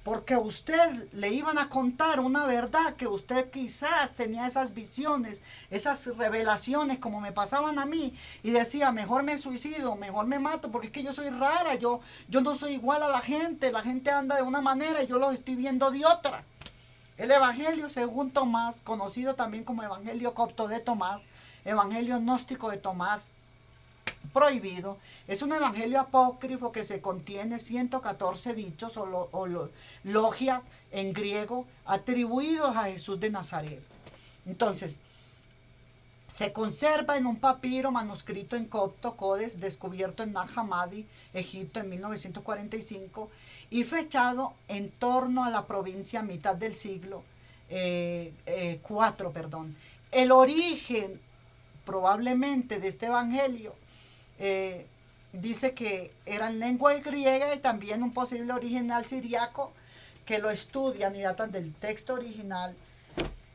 Porque a usted le iban a contar una verdad, que usted quizás tenía esas visiones, esas revelaciones como me pasaban a mí, y decía, mejor me suicido, mejor me mato, porque es que yo soy rara, yo no soy igual a la gente anda de una manera y yo lo estoy viendo de otra. El evangelio según Tomás, conocido también como evangelio copto de Tomás, evangelio gnóstico de Tomás, prohibido, es un evangelio apócrifo que se contiene 114 dichos o logias en griego atribuidos a Jesús de Nazaret. Entonces, se conserva en un papiro manuscrito en copto, Codes, descubierto en Nag Hammadi, Egipto, en 1945, y fechado en torno a la provincia a mitad del siglo IV. El origen, probablemente, de este evangelio dice que era en lengua griega y también un posible original siriaco, que lo estudian y datan del texto original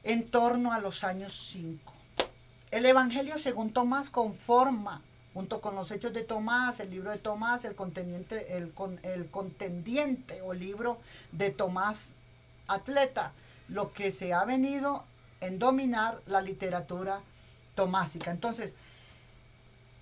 en torno a los años 5. El Evangelio según Tomás conforma, junto con los Hechos de Tomás, el libro de Tomás, el contendiente o libro de Tomás Atleta, lo que se ha venido en dominar la literatura tomásica. Entonces,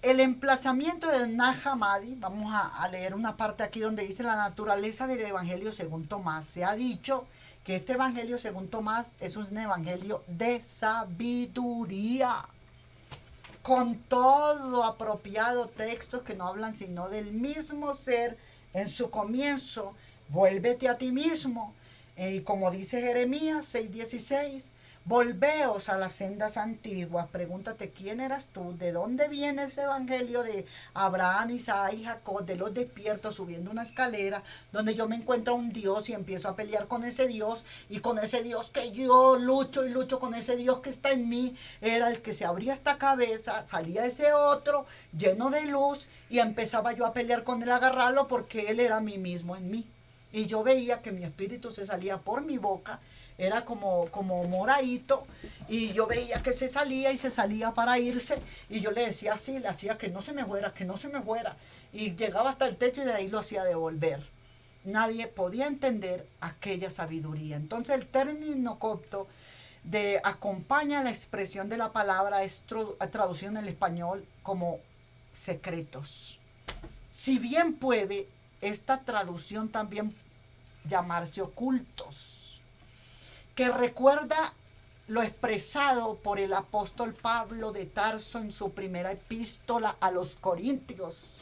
el emplazamiento de Nag Hammadi, vamos a leer una parte aquí donde dice la naturaleza del Evangelio según Tomás. Se ha dicho que este Evangelio según Tomás es un evangelio de sabiduría, con todo apropiado textos que no hablan sino del mismo ser en su comienzo. Vuélvete a ti mismo. Y como dice Jeremías 6:16, volveos a las sendas antiguas, pregúntate quién eras tú, de dónde viene ese evangelio de Abraham, Isaac y Jacob, de los despiertos subiendo una escalera donde yo me encuentro a un Dios y empiezo a pelear con ese Dios, y con ese Dios que yo lucho y lucho con ese Dios que está en mí, era el que se abría esta cabeza, salía ese otro lleno de luz y empezaba yo a pelear con él, a agarrarlo, porque él era mí mismo en mí. Y yo veía que mi espíritu se salía por mi boca, era como moradito, y yo veía que se salía y se salía para irse, y yo le decía así, le hacía que no se me fuera, que no se me fuera, y llegaba hasta el techo y de ahí lo hacía devolver. Nadie podía entender aquella sabiduría. Entonces el término copto de acompaña la expresión de la palabra es traducido en el español como secretos. Si bien puede esta traducción también llamarse ocultos, que recuerda lo expresado por el apóstol Pablo de Tarso en su primera epístola a los Corintios,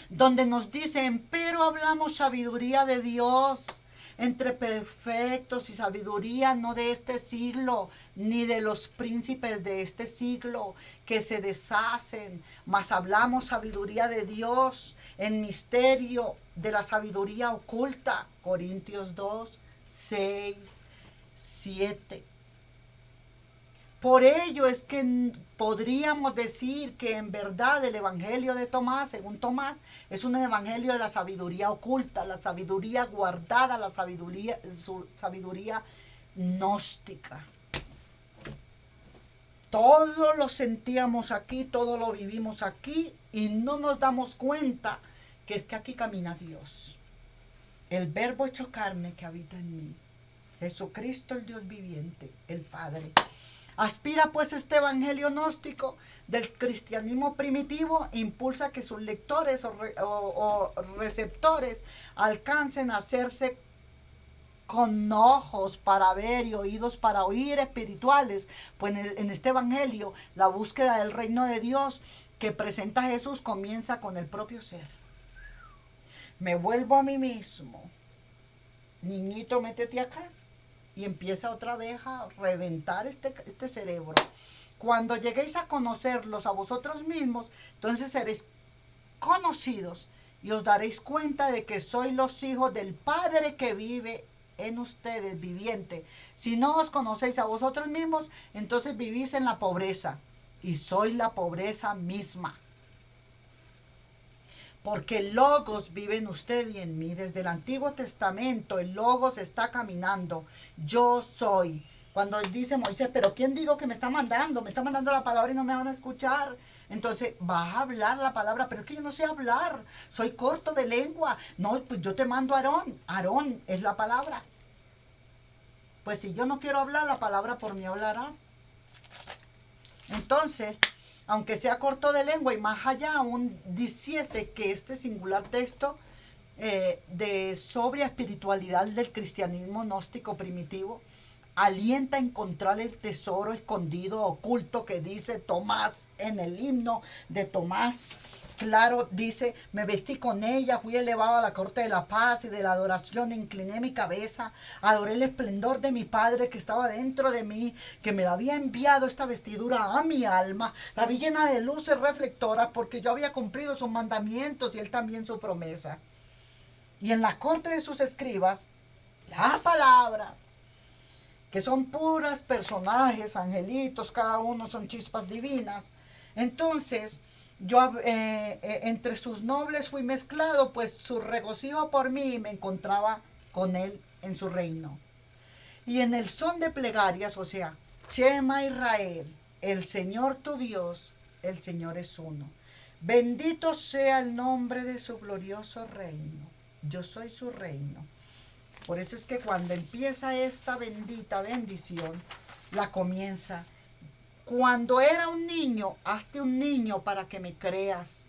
donde nos dicen, pero hablamos sabiduría de Dios entre perfectos y sabiduría no de este siglo, ni de los príncipes de este siglo que se deshacen, mas hablamos sabiduría de Dios en misterio de la sabiduría oculta. Corintios 2, 6, 7. Por ello es que podríamos decir que en verdad el evangelio de Tomás, según Tomás, es un evangelio de la sabiduría oculta, la sabiduría guardada, la sabiduría gnóstica. Todo lo sentíamos aquí, todo lo vivimos aquí y no nos damos cuenta que es que aquí camina Dios. El verbo hecho carne que habita en mí. Jesucristo el Dios viviente, el Padre. Aspira pues este evangelio gnóstico del cristianismo primitivo, impulsa que sus lectores o receptores alcancen a hacerse con ojos para ver y oídos para oír espirituales, pues en este evangelio la búsqueda del reino de Dios que presenta Jesús comienza con el propio ser. Me vuelvo a mí mismo, niñito, métete acá, y empieza otra vez a reventar este cerebro. Cuando lleguéis a conocerlos a vosotros mismos, entonces seréis conocidos y os daréis cuenta de que sois los hijos del Padre que vive en ustedes, viviente. Si no os conocéis a vosotros mismos, entonces vivís en la pobreza y sois la pobreza misma. Porque el Logos vive en usted y en mí. Desde el Antiguo Testamento el Logos está caminando. Yo soy. Cuando dice Moisés, pero ¿quién digo que me está mandando? Me está mandando la palabra y no me van a escuchar. Entonces, vas a hablar la palabra, pero es que yo no sé hablar. Soy corto de lengua. No, pues yo te mando a Aarón. Aarón es la palabra. Pues si yo no quiero hablar, la palabra por mí hablará. Entonces, aunque sea corto de lengua y más allá aún diciese que este singular texto de sobria espiritualidad del cristianismo gnóstico primitivo alienta a encontrar el tesoro escondido, oculto que dice Tomás en el himno de Tomás. Claro, dice, me vestí con ella, fui elevado a la corte de la paz y de la adoración, incliné mi cabeza, adoré el esplendor de mi Padre que estaba dentro de mí, que me la había enviado esta vestidura a mi alma, la vi llena de luces reflectoras porque yo había cumplido sus mandamientos y él también su promesa. Y en la corte de sus escribas, la palabra, que son puras personajes, angelitos, cada uno son chispas divinas. Entonces, yo entre sus nobles fui mezclado, pues su regocijo por mí me encontraba con él en su reino. Y en el son de plegarias, o sea, Shema Israel, el Señor tu Dios, el Señor es uno. Bendito sea el nombre de su glorioso reino. Yo soy su reino. Por eso es que cuando empieza esta bendita bendición, la comienza. Cuando era un niño, hazte un niño para que me creas.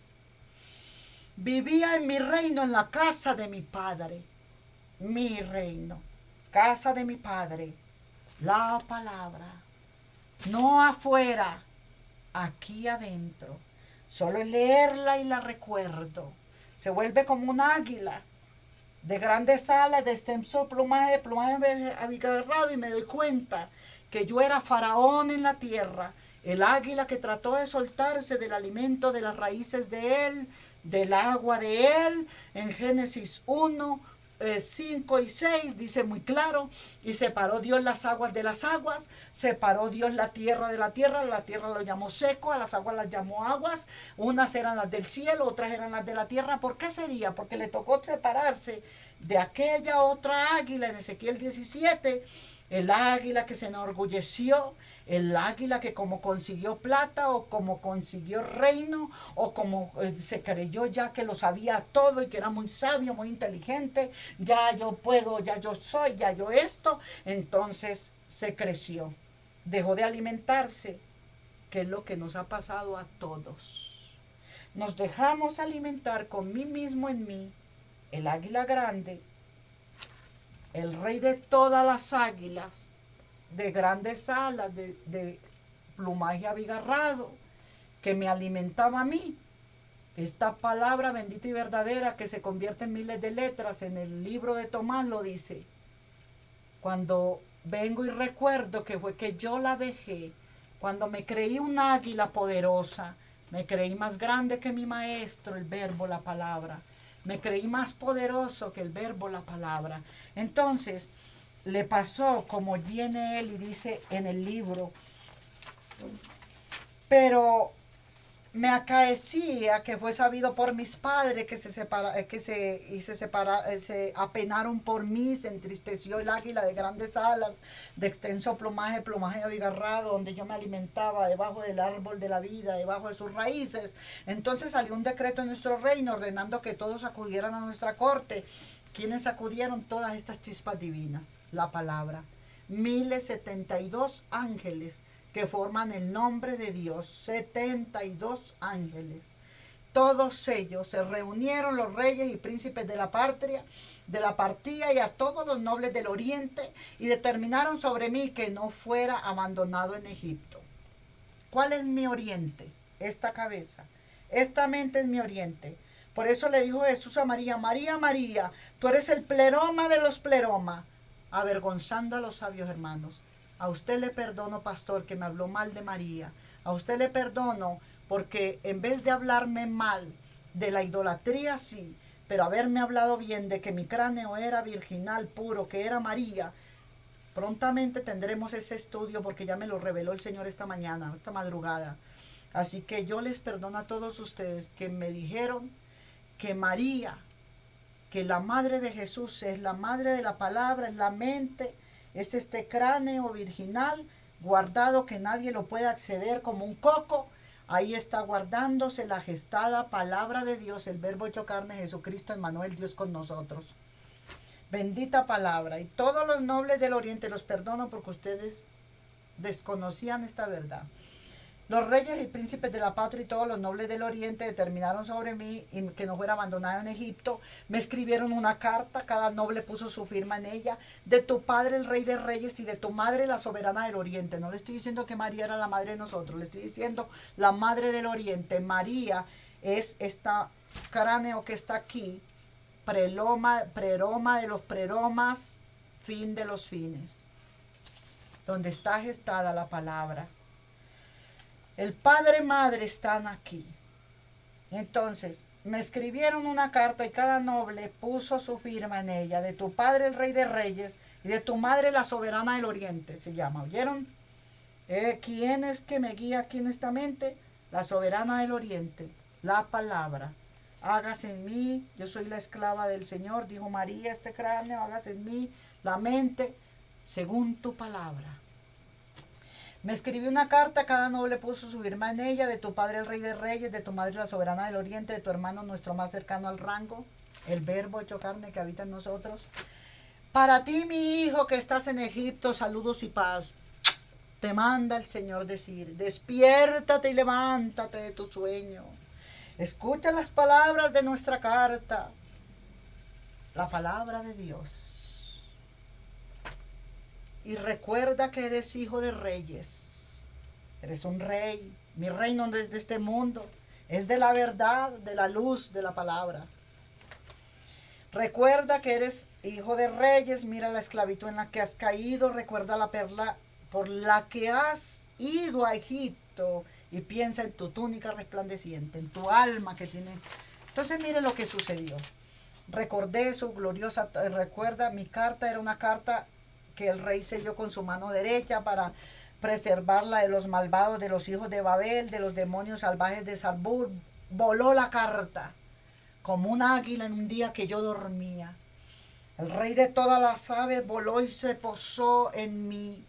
Vivía en mi reino, en la casa de mi padre. Mi reino, casa de mi padre. La palabra, no afuera, aquí adentro. Solo es leerla y la recuerdo. Se vuelve como un águila de grandes alas, de extenso plumaje abigarrado, y me doy cuenta que yo era faraón en la tierra, el águila que trató de soltarse del alimento de las raíces de él, del agua de él. En Génesis 1, 5 y 6 dice muy claro, y separó Dios las aguas de las aguas, separó Dios la tierra de la tierra lo llamó seco, a las aguas las llamó aguas, unas eran las del cielo, otras eran las de la tierra. ¿Por qué sería? Porque le tocó separarse de aquella otra águila en Ezequiel 17, el águila que se enorgulleció, el águila que como consiguió plata o como consiguió reino o como se creyó ya que lo sabía todo y que era muy sabio, muy inteligente, ya yo puedo, ya yo soy, ya yo esto, entonces se creció, dejó de alimentarse, que es lo que nos ha pasado a todos. Nos dejamos alimentar con mí mismo en mí, el águila grande, el rey de todas las águilas, de grandes alas, de plumaje abigarrado, que me alimentaba a mí. Esta palabra bendita y verdadera que se convierte en miles de letras en el libro de Tomás lo dice. Cuando vengo y recuerdo que fue que yo la dejé, cuando me creí un águila poderosa, me creí más grande que mi maestro, el verbo, la palabra. Me creí más poderoso que el verbo, la palabra. Entonces, le pasó como viene él y dice en el libro Pero me acaecía que fue sabido por mis padres que se apenaron por mí, se entristeció el águila de grandes alas, de extenso plumaje, plumaje abigarrado, donde yo me alimentaba debajo del árbol de la vida, debajo de sus raíces. Entonces salió un decreto en nuestro reino ordenando que todos acudieran a nuestra corte. ¿Quiénes acudieron? Todas estas chispas divinas, la palabra. 1072 ángeles que forman el nombre de Dios, 72 ángeles. Todos ellos se reunieron, los reyes y príncipes de la patria, de la partida, y a todos los nobles del oriente, y determinaron sobre mí que no fuera abandonado en Egipto. ¿Cuál es mi oriente? Esta cabeza. Esta mente es mi oriente. Por eso le dijo Jesús a María: María, María, tú eres el pleroma de los pleromas, avergonzando a los sabios hermanos. A usted le perdono, pastor, que me habló mal de María. A usted le perdono porque en vez de hablarme mal de la idolatría, sí, pero haberme hablado bien de que mi cráneo era virginal, puro, que era María. Prontamente tendremos ese estudio porque ya me lo reveló el Señor esta mañana, esta madrugada. Así que yo les perdono a todos ustedes que me dijeron que María, que la madre de Jesús es la madre de la palabra, es la mente, es este cráneo virginal guardado que nadie lo puede acceder como un coco. Ahí está guardándose la gestada palabra de Dios, el verbo hecho carne, Jesucristo, Emmanuel, Dios con nosotros. Bendita palabra. Y todos los nobles del oriente los perdono porque ustedes desconocían esta verdad. Los reyes y príncipes de la patria y todos los nobles del oriente determinaron sobre mí y que no fuera abandonado en Egipto. Me escribieron una carta, cada noble puso su firma en ella: de tu padre el rey de reyes y de tu madre la soberana del oriente. No le estoy diciendo que María era la madre de nosotros, le estoy diciendo la madre del oriente. María es esta cráneo que está aquí, preroma de los preromas, fin de los fines, donde está gestada la palabra. El padre y madre están aquí. Entonces, me escribieron una carta y cada noble puso su firma en ella: de tu padre el rey de reyes y de tu madre la soberana del oriente, se llama. ¿Oyeron? ¿Quién es que me guía aquí en esta mente? La soberana del oriente, la palabra. Hágase en mí, yo soy la esclava del Señor, dijo María, este cráneo, hágase en mí la mente según tu palabra. Me escribió una carta, cada noble puso su firma en ella: de tu padre el rey de reyes, de tu madre la soberana del oriente, de tu hermano nuestro más cercano al rango, el verbo hecho carne que habita en nosotros. Para ti, mi hijo, que estás en Egipto, saludos y paz. Te manda el Señor decir: despiértate y levántate de tu sueño. Escucha las palabras de nuestra carta, la palabra de Dios. Y recuerda que eres hijo de reyes. Eres un rey. Mi reino no es de este mundo. Es de la verdad, de la luz, de la palabra. Recuerda que eres hijo de reyes. Mira la esclavitud en la que has caído. Recuerda la perla por la que has ido a Egipto. Y piensa en tu túnica resplandeciente, en tu alma que tiene. Entonces mire lo que sucedió. Recordé su gloriosa. Recuerda, mi carta era una carta que el rey selló con su mano derecha para preservarla de los malvados, de los hijos de Babel, de los demonios salvajes de Sarbur. Voló la carta como un águila en un día que yo dormía. El rey de todas las aves voló y se posó en mí,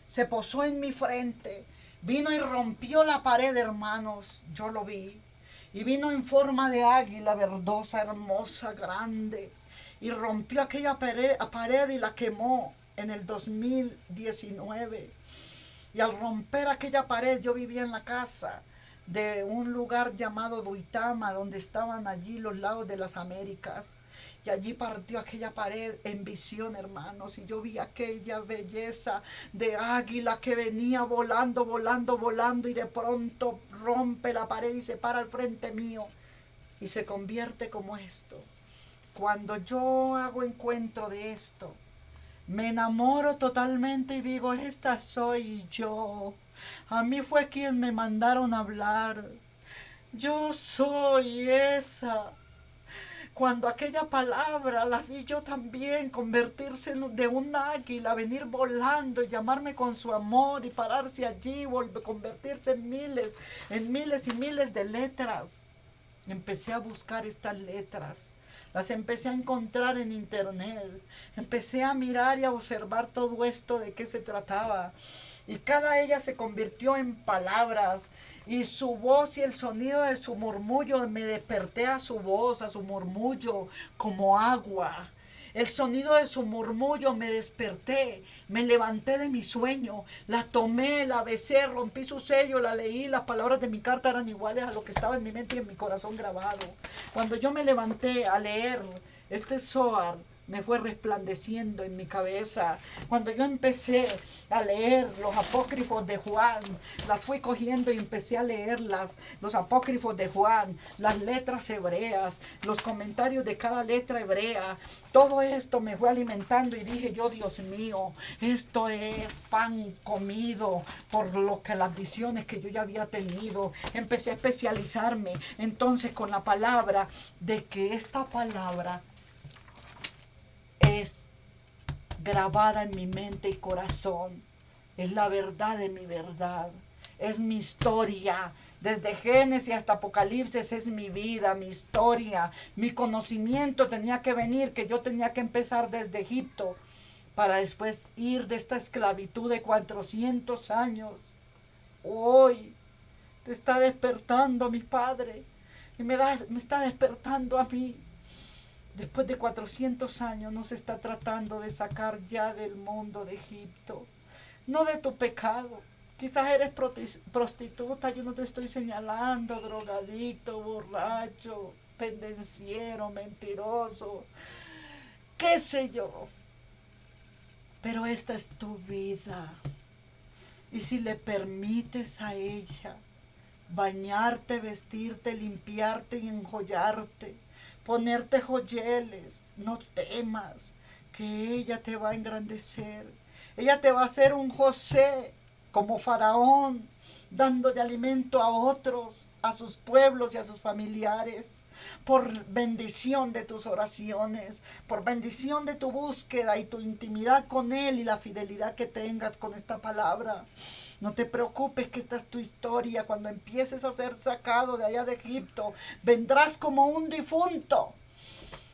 se posó en mi frente. Vino y rompió la pared, hermanos, yo lo vi. Y vino en forma de águila verdosa, hermosa, grande. Y rompió aquella pared y la quemó en el 2019. Y al romper aquella pared, yo vivía en la casa de un lugar llamado Duitama, donde estaban allí los lados de las Américas. Y allí partió aquella pared en visión, hermanos, y yo vi aquella belleza de águila que venía volando, volando, volando, y de pronto rompe la pared y se para al frente mío y se convierte como esto. Cuando yo hago encuentro de esto, me enamoro totalmente y digo: esta soy yo. A mí fue quien me mandaron a hablar. Yo soy esa. Cuando aquella palabra la vi yo también convertirse de un águila, venir volando y llamarme con su amor y pararse allí, convertirse en miles y miles de letras. Empecé a buscar estas letras, las empecé a encontrar en internet, empecé a mirar y a observar todo esto de qué se trataba. Y cada ella se convirtió en palabras, y su voz y el sonido de su murmullo, me desperté a su voz, a su murmullo, como agua. El sonido de su murmullo me desperté, me levanté de mi sueño, la tomé, la besé, rompí su sello, la leí, las palabras de mi carta eran iguales a lo que estaba en mi mente y en mi corazón grabado. Cuando yo me levanté a leer este Zohar, me fue resplandeciendo en mi cabeza. Cuando yo empecé a leer los apócrifos de Juan, las fui cogiendo y empecé a leerlas, los apócrifos de Juan, las letras hebreas, los comentarios de cada letra hebrea. Todo esto me fue alimentando y dije yo, Dios mío, esto es pan comido por lo que las visiones que yo ya había tenido. Empecé a especializarme entonces con la palabra, de que esta palabra es grabada en mi mente y corazón. Es la verdad de mi verdad. Es mi historia. Desde Génesis hasta Apocalipsis es mi vida, mi historia. Mi conocimiento tenía que venir, que yo tenía que empezar desde Egipto para después ir de esta esclavitud de 400 años. Hoy te está despertando mi Padre y me está despertando a mí. Después de 400 años nos está tratando de sacar ya del mundo de Egipto. No de tu pecado. Quizás eres prostituta, yo no te estoy señalando, drogadicto, borracho, pendenciero, mentiroso, qué sé yo. Pero esta es tu vida. Y si le permites a ella bañarte, vestirte, limpiarte y enjollarte, ponerte joyeles, no temas, que ella te va a engrandecer. Ella te va a hacer un José como Faraón, dándole alimento a otros, a sus pueblos y a sus familiares, por bendición de tus oraciones, por bendición de tu búsqueda y tu intimidad con Él y la fidelidad que tengas con esta palabra. No te preocupes, que esta es tu historia. Cuando empieces a ser sacado de allá de Egipto, vendrás como un difunto,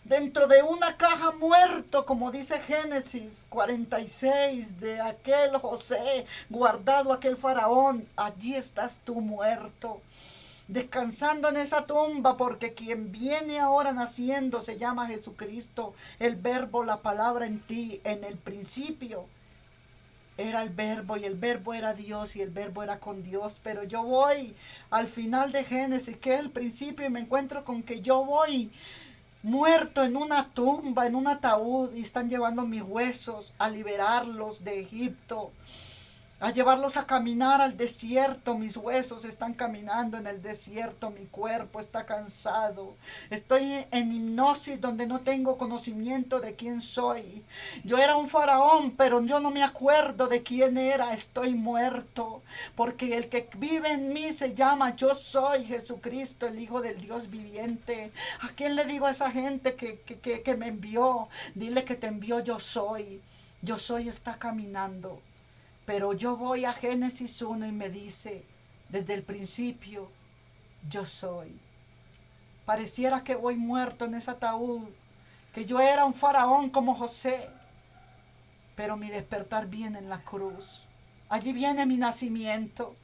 dentro de una caja muerto, como dice Génesis 46, de aquel José, guardado aquel faraón. Allí estás tú muerto, descansando en esa tumba, porque quien viene ahora naciendo se llama Jesucristo, el verbo, la palabra en ti. En el principio era el verbo, y el verbo era Dios, y el verbo era con Dios. Pero yo voy al final de Génesis, que es el principio, y me encuentro con que yo voy muerto en una tumba, en un ataúd, y están llevando mis huesos a liberarlos de Egipto, a llevarlos a caminar al desierto. Mis huesos están caminando en el desierto, mi cuerpo está cansado. Estoy en hipnosis, donde no tengo conocimiento de quién soy. Yo era un faraón, pero yo no me acuerdo de quién era. Estoy muerto, porque el que vive en mí se llama Yo Soy Jesucristo, el Hijo del Dios viviente. ¿A quién le digo a esa gente que me envió? Dile que te envió Yo Soy. Yo Soy está caminando. Pero yo voy a Génesis 1 y me dice, desde el principio, yo soy. Pareciera que voy muerto en ese ataúd, que yo era un faraón como José, pero mi despertar viene en la cruz. Allí viene mi nacimiento.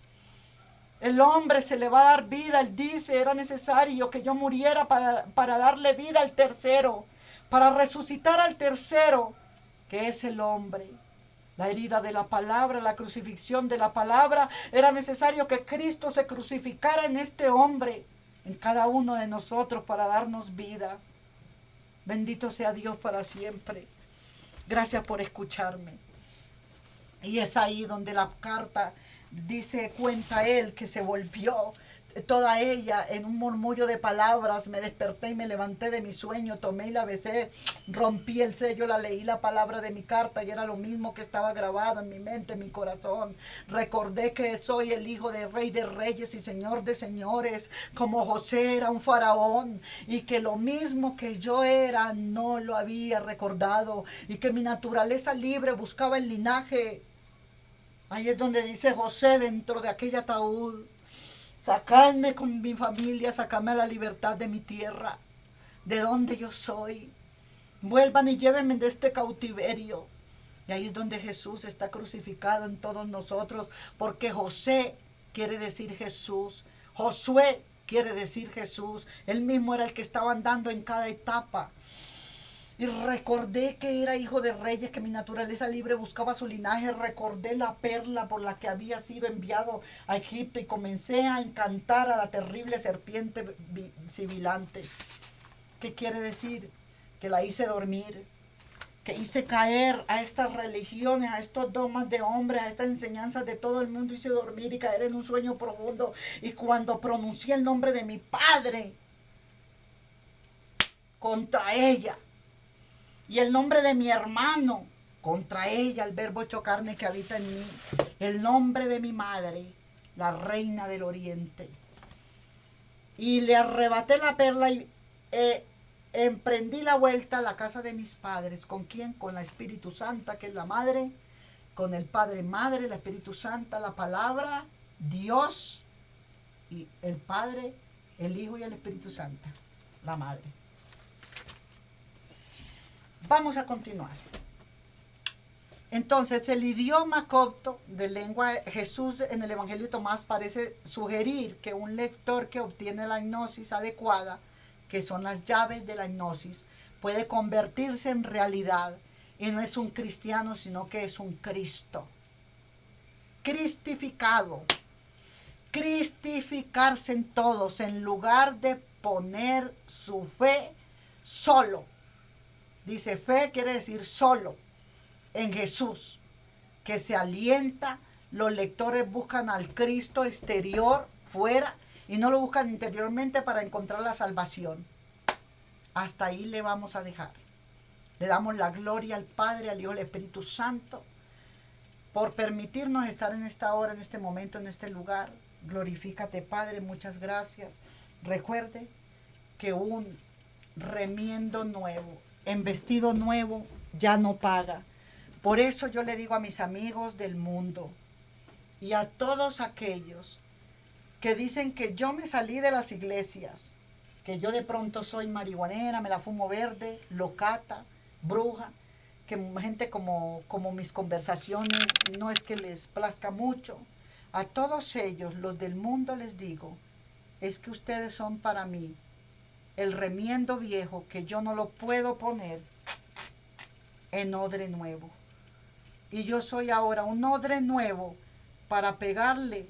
El hombre se le va a dar vida. Él dice, era necesario que yo muriera para darle vida al tercero, para resucitar al tercero, que es el hombre. La herida de la palabra, la crucifixión de la palabra. Era necesario que Cristo se crucificara en este hombre, en cada uno de nosotros, para darnos vida. Bendito sea Dios para siempre. Gracias por escucharme. Y es ahí donde la carta dice, cuenta él que se volvió toda ella en un murmullo de palabras. Me desperté y me levanté de mi sueño, tomé y la besé, rompí el sello, la leí la palabra de mi carta y era lo mismo que estaba grabado en mi mente, en mi corazón. Recordé que soy el hijo de Rey de Reyes y Señor de Señores, como José era un faraón, y que lo mismo que yo era no lo había recordado, y que mi naturaleza libre buscaba el linaje. Ahí es donde dice José dentro de aquel ataúd: sacadme con mi familia, sacadme a la libertad de mi tierra, de donde yo soy. Vuelvan y llévenme de este cautiverio. Y ahí es donde Jesús está crucificado en todos nosotros, porque José quiere decir Jesús, Josué quiere decir Jesús. Él mismo era el que estaba andando en cada etapa. Y recordé que era hijo de reyes, que mi naturaleza libre buscaba su linaje. Recordé la perla por la que había sido enviado a Egipto y comencé a encantar a la terrible serpiente sibilante. ¿Qué quiere decir? Que la hice dormir, que hice caer a estas religiones, a estos dogmas de hombres, a estas enseñanzas de todo el mundo. Hice dormir y caer en un sueño profundo. Y cuando pronuncié el nombre de mi padre contra ella, y el nombre de mi hermano contra ella, el verbo hecho carne que habita en mí, el nombre de mi madre, la reina del oriente, y le arrebaté la perla y emprendí la vuelta a la casa de mis padres. ¿Con quién? Con la Espíritu Santa, que es la madre, con el Padre, Madre, la Espíritu Santa, la palabra, Dios, y el Padre, el Hijo y el Espíritu Santo, la madre. Vamos a continuar. Entonces, el idioma copto de lengua, Jesús en el Evangelio de Tomás parece sugerir que un lector que obtiene la hipnosis adecuada, que son las llaves de la hipnosis, puede convertirse en realidad, y no es un cristiano, sino que es un Cristo. Cristificado. Cristificarse en todos, en lugar de poner su fe solo. Dice, fe quiere decir solo, en Jesús, que se alienta. Los lectores buscan al Cristo exterior, fuera, y no lo buscan interiormente para encontrar la salvación. Hasta ahí le vamos a dejar. Le damos la gloria al Padre, al Hijo y al Espíritu Santo por permitirnos estar en esta hora, en este momento, en este lugar. Glorifícate, Padre, muchas gracias. Recuerde que un remiendo nuevo, en vestido nuevo, ya no paga. Por eso yo le digo a mis amigos del mundo y a todos aquellos que dicen que yo me salí de las iglesias, que yo de pronto soy marihuanera, me la fumo verde, locata, bruja, que gente como mis conversaciones no es que les plazca mucho. A todos ellos, los del mundo, les digo, es que ustedes son para mí el remiendo viejo que yo no lo puedo poner en odre nuevo. Y yo soy ahora un odre nuevo para pegarle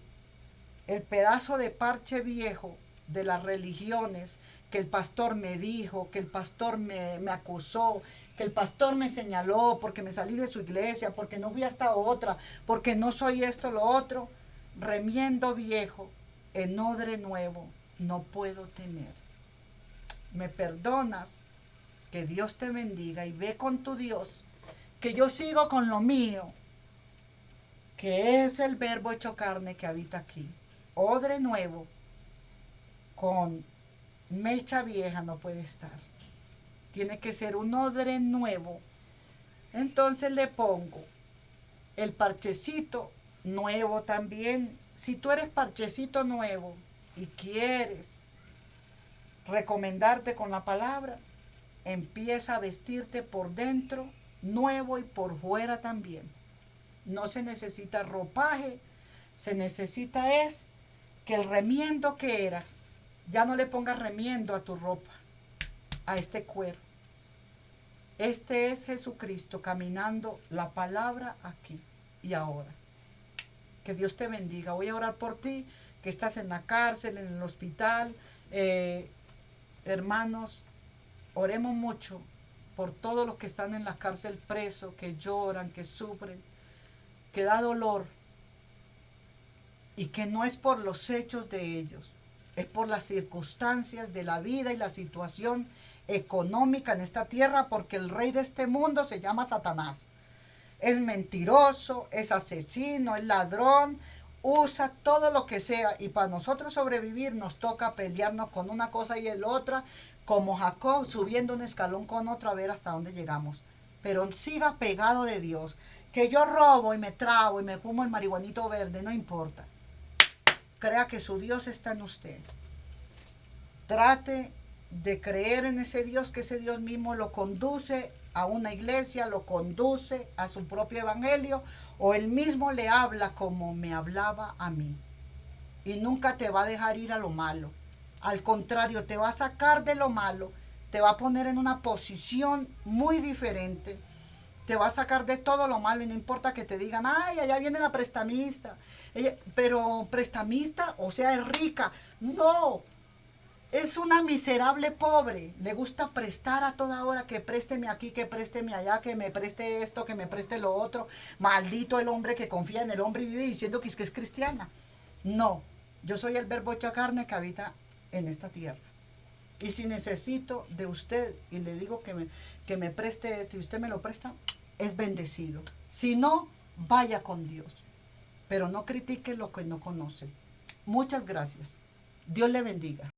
el pedazo de parche viejo de las religiones que el pastor me dijo, que el pastor me acusó, que el pastor me señaló porque me salí de su iglesia, porque no fui hasta otra, porque no soy esto, lo otro. Remiendo viejo en odre nuevo no puedo tener. ¿Me perdonas? Que Dios te bendiga y ve con tu Dios, que yo sigo con lo mío, que es el verbo hecho carne que habita aquí. Odre nuevo con mecha vieja no puede estar. Tiene que ser un odre nuevo. Entonces le pongo el parchecito nuevo también. Si tú eres parchecito nuevo y quieres recomendarte con la palabra, empieza a vestirte por dentro nuevo y por fuera también. No se necesita ropaje, se necesita es que el remiendo que eras, ya no le pongas remiendo a tu ropa, a este cuero. Este es Jesucristo caminando la palabra aquí y ahora. Que Dios te bendiga. Voy a orar por ti, que estás en la cárcel, en el hospital. Hermanos, oremos mucho por todos los que están en la cárcel presos, que lloran, que sufren, que da dolor y que no es por los hechos de ellos, es por las circunstancias de la vida y la situación económica en esta tierra, porque el rey de este mundo se llama Satanás. Es mentiroso, es asesino, es ladrón, usa todo lo que sea, y para nosotros sobrevivir nos toca pelearnos con una cosa y el otra, como Jacob, subiendo un escalón con otro a ver hasta dónde llegamos. Pero siga pegado de Dios. Que yo robo y me trago y me fumo el marihuanito verde, no importa. Crea que su Dios está en usted. Trate de creer en ese Dios, que ese Dios mismo lo conduce a una iglesia, lo conduce a su propio evangelio, o él mismo le habla como me hablaba a mí. Y nunca te va a dejar ir a lo malo. Al contrario, te va a sacar de lo malo, te va a poner en una posición muy diferente, te va a sacar de todo lo malo, y no importa que te digan, ay, allá viene la prestamista. Pero prestamista, o sea, es rica. No, es una miserable pobre. Le gusta prestar a toda hora, que présteme aquí, que présteme allá, que me preste esto, que me preste lo otro. Maldito el hombre que confía en el hombre y vive diciendo que es cristiana. No, yo soy el verbo hecho carne que habita en esta tierra. Y si necesito de usted y le digo que me preste esto y usted me lo presta, es bendecido. Si no, vaya con Dios. Pero no critique lo que no conoce. Muchas gracias. Dios le bendiga.